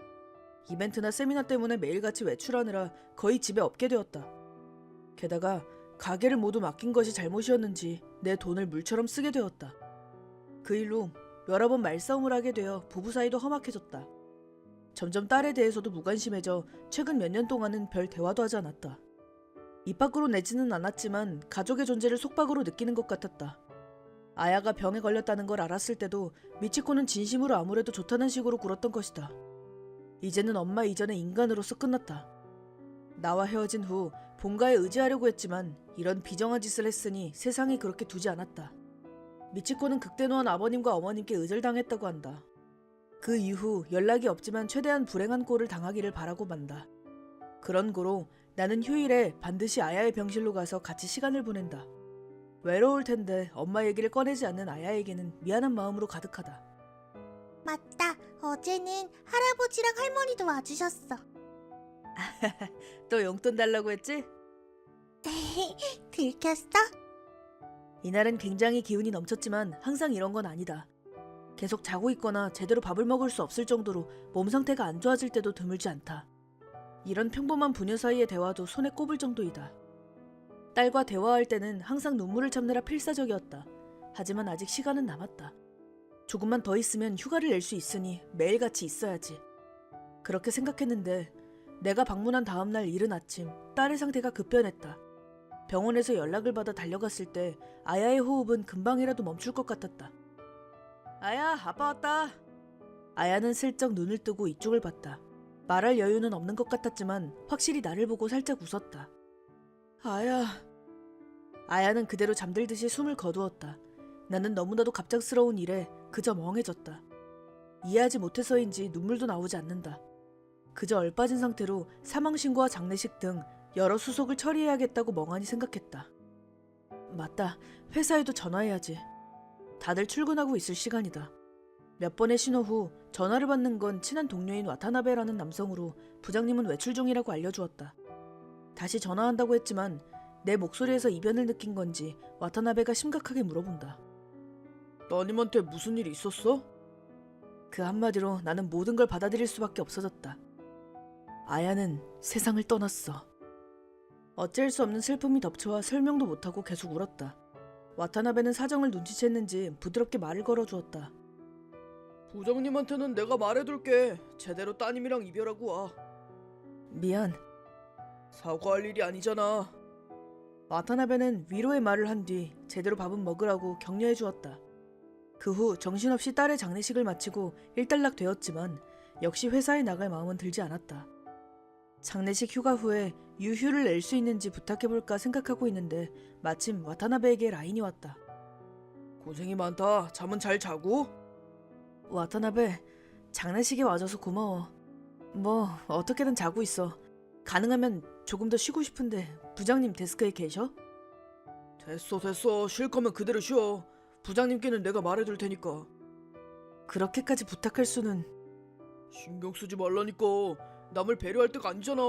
[SPEAKER 3] 이벤트나 세미나 때문에 매일같이 외출하느라 거의 집에 없게 되었다. 게다가 가게를 모두 맡긴 것이 잘못이었는지 내 돈을 물처럼 쓰게 되었다. 그 일로 여러 번 말싸움을 하게 되어 부부 사이도 험악해졌다. 점점 딸에 대해서도 무관심해져 최근 몇 년 동안은 별 대화도 하지 않았다. 입 밖으로 내지는 않았지만 가족의 존재를 속박으로 느끼는 것 같았다. 아야가 병에 걸렸다는 걸 알았을 때도 미치코는 진심으로 아무래도 좋다는 식으로 굴었던 것이다. 이제는 엄마 이전의 인간으로서 끝났다. 나와 헤어진 후 본가에 의지하려고 했지만 이런 비정한 짓을 했으니 세상이 그렇게 두지 않았다. 미치코는 극대노한 아버님과 어머님께 의절당했다고 한다. 그 이후 연락이 없지만 최대한 불행한 꼴을 당하기를 바라고 만다. 그런 고로 나는 휴일에 반드시 아야의 병실로 가서 같이 시간을 보낸다. 외로울 텐데 엄마 얘기를 꺼내지 않는 아야에게는 미안한 마음으로 가득하다.
[SPEAKER 2] 맞다. 어제는 할아버지랑 할머니도 와주셨어.
[SPEAKER 3] 또 용돈 달라고 했지?
[SPEAKER 2] 들켰어?
[SPEAKER 3] 이날은 굉장히 기운이 넘쳤지만 항상 이런 건 아니다. 계속 자고 있거나 제대로 밥을 먹을 수 없을 정도로 몸 상태가 안 좋아질 때도 드물지 않다. 이런 평범한 부녀 사이의 대화도 손에 꼽을 정도이다. 딸과 대화할 때는 항상 눈물을 참느라 필사적이었다. 하지만 아직 시간은 남았다. 조금만 더 있으면 휴가를 낼 수 있으니 매일같이 있어야지. 그렇게 생각했는데 내가 방문한 다음날 이른 아침 딸의 상태가 급변했다. 병원에서 연락을 받아 달려갔을 때 아야의 호흡은 금방이라도 멈출 것 같았다. 아야, 아빠 왔다. 아야는 슬쩍 눈을 뜨고 이쪽을 봤다. 말할 여유는 없는 것 같았지만 확실히 나를 보고 살짝 웃었다. 아야. 아야는 그대로 잠들듯이 숨을 거두었다. 나는 너무나도 갑작스러운 일에 그저 멍해졌다. 이해하지 못해서인지 눈물도 나오지 않는다. 그저 얼빠진 상태로 사망신고와 장례식 등 여러 수속을 처리해야겠다고 멍하니 생각했다. 맞다. 회사에도 전화해야지. 다들 출근하고 있을 시간이다. 몇 번의 신호 후 전화를 받는 건 친한 동료인 와타나베라는 남성으로 부장님은 외출 중이라고 알려주었다. 다시 전화한다고 했지만 내 목소리에서 이변을 느낀 건지 와타나베가 심각하게 물어본다. 따님한테 무슨 일이 있었어? 그 한마디로 나는 모든 걸 받아들일 수밖에 없어졌다. 아야는 세상을 떠났어. 어쩔 수 없는 슬픔이 덮쳐와 설명도 못하고 계속 울었다. 와타나베는 사정을 눈치챘는지 부드럽게 말을 걸어주었다. 부장님한테는 내가 말해둘게. 제대로 따님이랑 이별하고 와. 미안. 사과할 일이 아니잖아. 와타나베는 위로의 말을 한 뒤 제대로 밥은 먹으라고 격려해 주었다. 그 후 정신없이 딸의 장례식을 마치고 일단락 되었지만 역시 회사에 나갈 마음은 들지 않았다. 장례식 휴가 후에 유휴를 낼 수 있는지 부탁해볼까 생각하고 있는데 마침 와타나베에게 라인이 왔다. 고생이 많다. 잠은 잘 자고? 와타나베, 장례식에 와줘서 고마워. 뭐 어떻게든 자고 있어. 가능하면 조금 더 쉬고 싶은데 부장님 데스크에 계셔? 됐어. 쉴 거면 그대로 쉬어. 부장님께는 내가 말해둘 테니까. 그렇게까지 부탁할 수는. 신경 쓰지 말라니까. 남을 배려할 때가 아니잖아.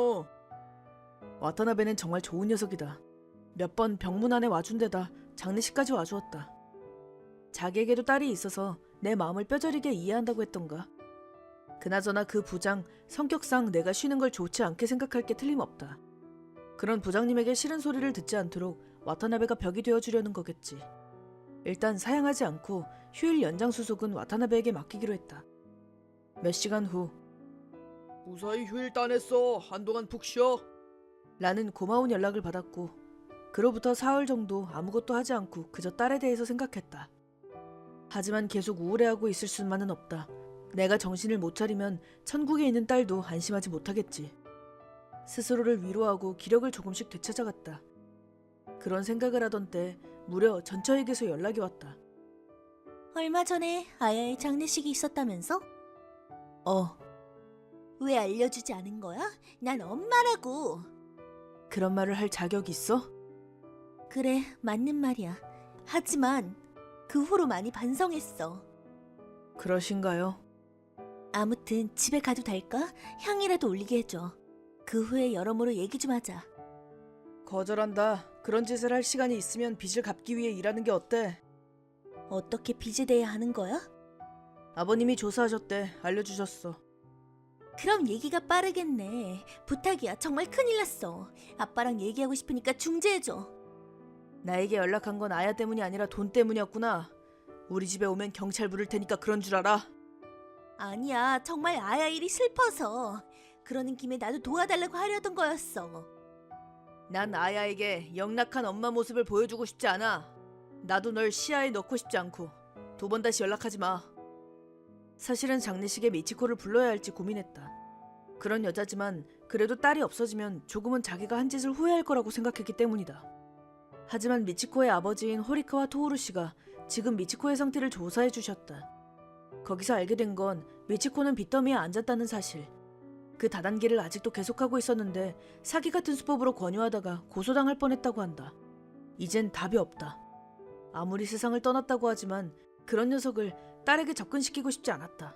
[SPEAKER 3] 와타나베는 정말 좋은 녀석이다. 몇 번 병문 안에 와준 데다 장례식까지 와주었다. 자기에게도 딸이 있어서 내 마음을 뼈저리게 이해한다고 했던가. 그나저나 그 부장 성격상 내가 쉬는 걸 좋지 않게 생각할 게 틀림없다. 그런 부장님에게 싫은 소리를 듣지 않도록 와타나베가 벽이 되어주려는 거겠지. 일단 사양하지 않고 휴일 연장 수속은 와타나베에게 맡기기로 했다. 몇 시간 후 무사히 휴일 따냈어. 한동안 푹 쉬어. 라는 고마운 연락을 받았고 그로부터 사흘 정도 아무것도 하지 않고 그저 딸에 대해서 생각했다. 하지만 계속 우울해하고 있을 수만은 없다. 내가 정신을 못 차리면 천국에 있는 딸도 안심하지 못하겠지. 스스로를 위로하고 기력을 조금씩 되찾아갔다. 그런 생각을 하던 때 무려 전처에게서 연락이 왔다.
[SPEAKER 2] 얼마 전에 아야의 장례식이 있었다면서? 왜 알려주지 않은 거야? 난 엄마라고.
[SPEAKER 3] 그런 말을 할 자격이 있어?
[SPEAKER 2] 그래, 맞는 말이야. 하지만 그 후로 많이 반성했어.
[SPEAKER 3] 그러신가요?
[SPEAKER 2] 아무튼 집에 가도 될까? 향이라도 올리게 해줘. 그 후에 여러모로 얘기 좀 하자.
[SPEAKER 3] 거절한다. 그런 짓을 할 시간이 있으면 빚을 갚기 위해 일하는 게 어때?
[SPEAKER 2] 어떻게 빚에 대해 하는 거야?
[SPEAKER 3] 아버님이 조사하셨대. 알려주셨어.
[SPEAKER 2] 그럼 얘기가 빠르겠네. 부탁이야. 정말 큰일 났어. 아빠랑 얘기하고 싶으니까 중재해줘.
[SPEAKER 3] 나에게 연락한 건 아야 때문이 아니라 돈 때문이었구나. 우리 집에 오면 경찰 부를 테니까 그런 줄 알아?
[SPEAKER 2] 아니야, 정말 아야 일이 슬퍼서. 그러는 김에 나도 도와달라고 하려던 거였어.
[SPEAKER 3] 난 아야에게 영락한 엄마 모습을 보여주고 싶지 않아. 나도 널 시야에 넣고 싶지 않고. 2번 다시 연락하지 마. 사실은 장례식에 미치코를 불러야 할지 고민했다. 그런 여자지만 그래도 딸이 없어지면 조금은 자기가 한 짓을 후회할 거라고 생각했기 때문이다. 하지만 미치코의 아버지인 호리카와 토오루 씨가 지금 미치코의 상태를 조사해 주셨다. 거기서 알게 된 건 미치코는 빚더미에 앉았다는 사실. 그 다단계를 아직도 계속하고 있었는데 사기 같은 수법으로 권유하다가 고소당할 뻔했다고 한다. 이젠 답이 없다. 아무리 세상을 떠났다고 하지만 그런 녀석을 딸에게 접근시키고 싶지 않았다.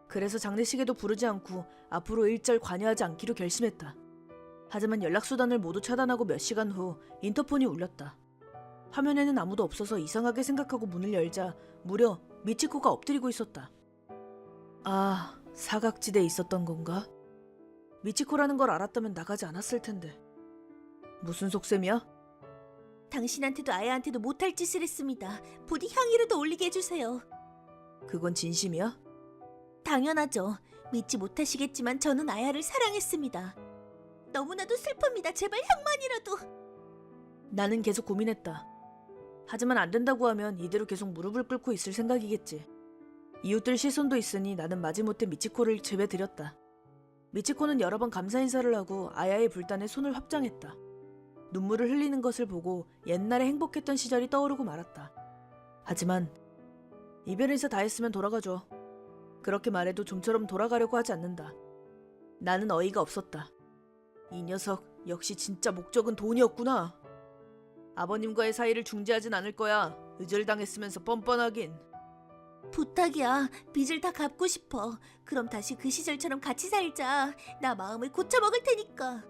[SPEAKER 3] 그래서 장례식에도 부르지 않고 앞으로 일절 관여하지 않기로 결심했다. 하지만 연락수단을 모두 차단하고 몇 시간 후 인터폰이 울렸다. 화면에는 아무도 없어서 이상하게 생각하고 문을 열자 무려 미치코가 엎드리고 있었다. 아, 사각지대에 있었던 건가? 미치코라는 걸 알았다면 나가지 않았을 텐데. 무슨 속셈이야?
[SPEAKER 2] 당신한테도 아야한테도 못할 짓을 했습니다. 부디 향이라도 올리게 해주세요.
[SPEAKER 3] 그건 진심이야?
[SPEAKER 2] 당연하죠. 믿지 못하시겠지만 저는 아야를 사랑했습니다. 너무나도 슬픕니다. 제발 향만이라도.
[SPEAKER 3] 나는 계속 고민했다. 하지만 안 된다고 하면 이대로 계속 무릎을 꿇고 있을 생각이겠지. 이웃들 시선도 있으니 나는 마지못해 미치코를 집에 들였다. 미치코는 여러 번 감사 인사를 하고 아야의 불단에 손을 합장했다. 눈물을 흘리는 것을 보고 옛날에 행복했던 시절이 떠오르고 말았다. 하지만 이별 인사 다 했으면 돌아가줘. 그렇게 말해도 좀처럼 돌아가려고 하지 않는다. 나는 어이가 없었다. 이 녀석 역시 진짜 목적은 돈이었구나. 아버님과의 사이를 중지하진 않을 거야. 의절당했으면서 뻔뻔하긴.
[SPEAKER 2] 부탁이야. 빚을 다 갚고 싶어. 그럼 다시 그 시절처럼 같이 살자. 나 마음을 고쳐먹을 테니까.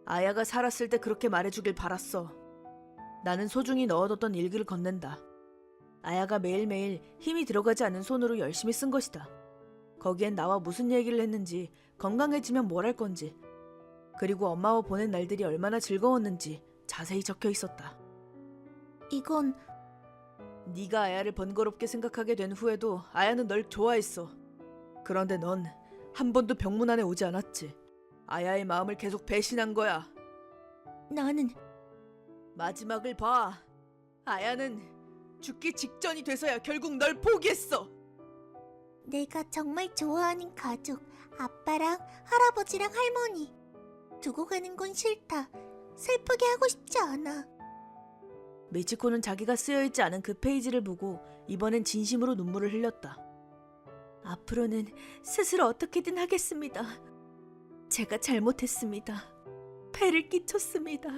[SPEAKER 3] 아야가 살았을 때 그렇게 말해주길 바랐어. 나는 소중히 넣어뒀던 일기를 건넨다. 아야가 매일매일 힘이 들어가지 않은 손으로 열심히 쓴 것이다. 거기엔 나와 무슨 얘기를 했는지, 건강해지면 뭘 할 건지, 그리고 엄마와 보낸 날들이 얼마나 즐거웠는지 자세히 적혀 있었다.
[SPEAKER 2] 이건
[SPEAKER 3] 네가 아야를 번거롭게 생각하게 된 후에도 아야는 널 좋아했어. 그런데 넌 한 번도 병문 안에 오지 않았지. 아야의 마음을 계속 배신한 거야.
[SPEAKER 2] 나는
[SPEAKER 3] 마지막을 봐. 아야는 죽기 직전이 돼서야 결국 널 포기했어.
[SPEAKER 2] 내가 정말 좋아하는 가족, 아빠랑 할아버지랑 할머니. 두고 가는 건 싫다. 슬프게 하고 싶지 않아.
[SPEAKER 3] 미치코는 자기가 쓰여있지 않은 그 페이지를 보고 이번엔 진심으로 눈물을 흘렸다.
[SPEAKER 2] 앞으로는 스스로 어떻게든 하겠습니다. 제가 잘못했습니다. 폐를 끼쳤습니다.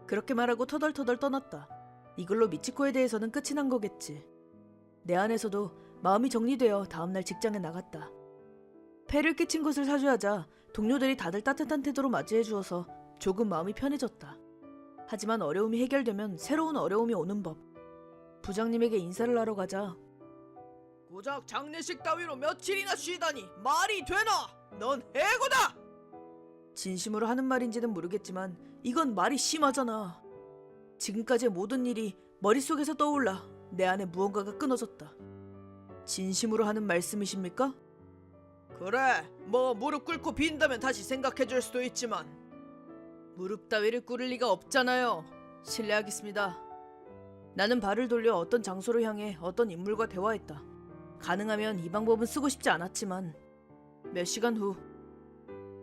[SPEAKER 3] 그렇게 말하고 터덜터덜 떠났다. 이걸로 미치코에 대해서는 끝이 난 거겠지. 내 안에서도 마음이 정리되어 다음날 직장에 나갔다. 폐를 끼친 것을 사죄하자 동료들이 다들 따뜻한 태도로 맞이해 주어서 조금 마음이 편해졌다. 하지만 어려움이 해결되면 새로운 어려움이 오는 법. 부장님에게 인사를 하러 가자. 고작 장례식 따위로 며칠이나 쉬다니 말이 되나? 넌 해고다! 진심으로 하는 말인지는 모르겠지만 이건 말이 심하잖아. 지금까지의 모든 일이 머릿속에서 떠올라 내 안에 무언가가 끊어졌다. 진심으로 하는 말씀이십니까? 그래, 뭐 무릎 꿇고 빈다면 다시 생각해줄 수도 있지만 무릎 따위를 꿇을 리가 없잖아요. 실례하겠습니다. 나는 발을 돌려 어떤 장소로 향해 어떤 인물과 대화했다. 가능하면 이 방법은 쓰고 싶지 않았지만 몇 시간 후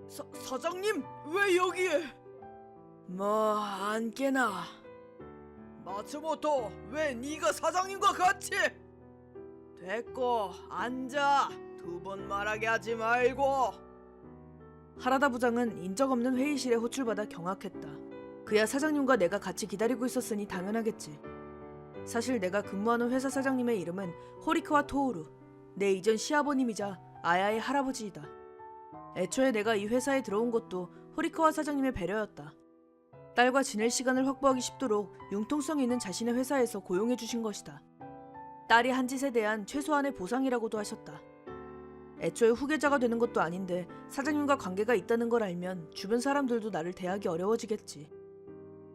[SPEAKER 3] 사장님 왜 여기에? 뭐 안 깨나? 마츠모토 왜 네가 사장님과 같이? 됐고 앉아. 2번 말하게 하지 말고. 하라다 부장은 인적 없는 회의실에 호출받아 경악했다. 그야 사장님과 내가 같이 기다리고 있었으니 당연하겠지. 사실 내가 근무하는 회사 사장님의 이름은 호리카와 토오루. 내 이전 시아버님이자 아야의 할아버지이다. 애초에 내가 이 회사에 들어온 것도 호리카와 사장님의 배려였다. 딸과 지낼 시간을 확보하기 쉽도록 융통성 있는 자신의 회사에서 고용해 주신 것이다. 딸이 한 짓에 대한 최소한의 보상이라고도 하셨다. 애초에 후계자가 되는 것도 아닌데 사장님과 관계가 있다는 걸 알면 주변 사람들도 나를 대하기 어려워지겠지.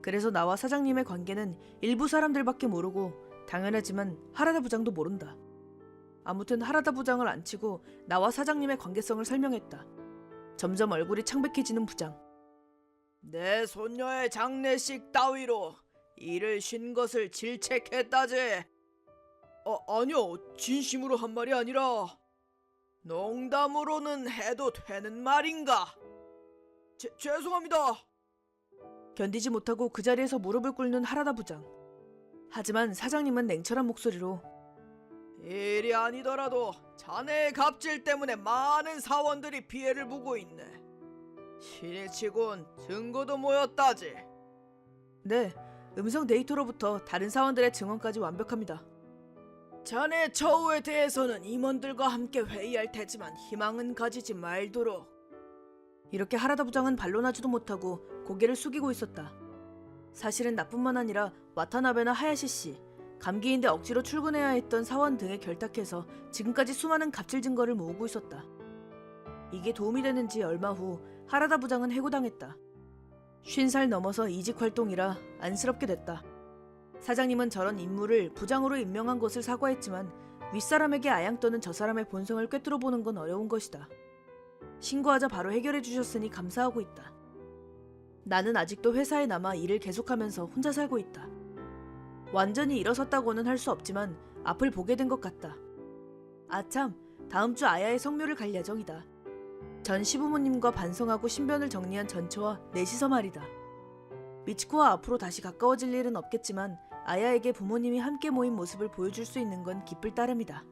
[SPEAKER 3] 그래서 나와 사장님의 관계는 일부 사람들밖에 모르고
[SPEAKER 1] 당연하지만 하라다 부장도 모른다. 아무튼 하라다 부장을 안 치고 나와 사장님의 관계성을 설명했다. 점점 얼굴이 창백해지는 부장.
[SPEAKER 3] 내 손녀의 장례식 따위로 일을 쉰 것을 질책했다지. 아니요. 진심으로 한 말이 아니라 농담으로는 해도 되는 말인가? 죄송합니다.
[SPEAKER 1] 견디지 못하고 그 자리에서 무릎을 꿇는 하라다 부장. 하지만 사장님은 냉철한 목소리로
[SPEAKER 3] 일이 아니더라도 자네의 갑질 때문에 많은 사원들이 피해를 보고 있네. 신이 치곤 증거도 모였다지.
[SPEAKER 1] 네, 음성 데이터로부터 다른 사원들의 증언까지 완벽합니다.
[SPEAKER 3] 자네 처우에 대해서는 임원들과 함께 회의할 테지만 희망은 가지지 말도록.
[SPEAKER 1] 이렇게 하라다 부장은 반론하지도 못하고 고개를 숙이고 있었다. 사실은 나뿐만 아니라 와타나베나 하야시 씨, 감기인데 억지로 출근해야 했던 사원 등에 결탁해서 지금까지 수많은 갑질 증거를 모으고 있었다. 이게 도움이 되는지 얼마 후 하라다 부장은 해고당했다. 50살 넘어서 이직 활동이라 안쓰럽게 됐다. 사장님은 저런 인물을 부장으로 임명한 것을 사과했지만 윗사람에게 아양 떠는 저 사람의 본성을 꿰뚫어 보는 건 어려운 것이다. 신고하자 바로 해결해 주셨으니 감사하고 있다. 나는 아직도 회사에 남아 일을 계속하면서 혼자 살고 있다. 완전히 일어섰다고는 할 수 없지만 앞을 보게 된 것 같다. 아참, 다음 주 아야의 성묘를 갈 예정이다. 전 시부모님과 반성하고 신변을 정리한 전처와 넷이서 말이다. 미치코와 앞으로 다시 가까워질 일은 없겠지만 아야에게 부모님이 함께 모인 모습을 보여줄 수 있는 건 기쁠 따름이다.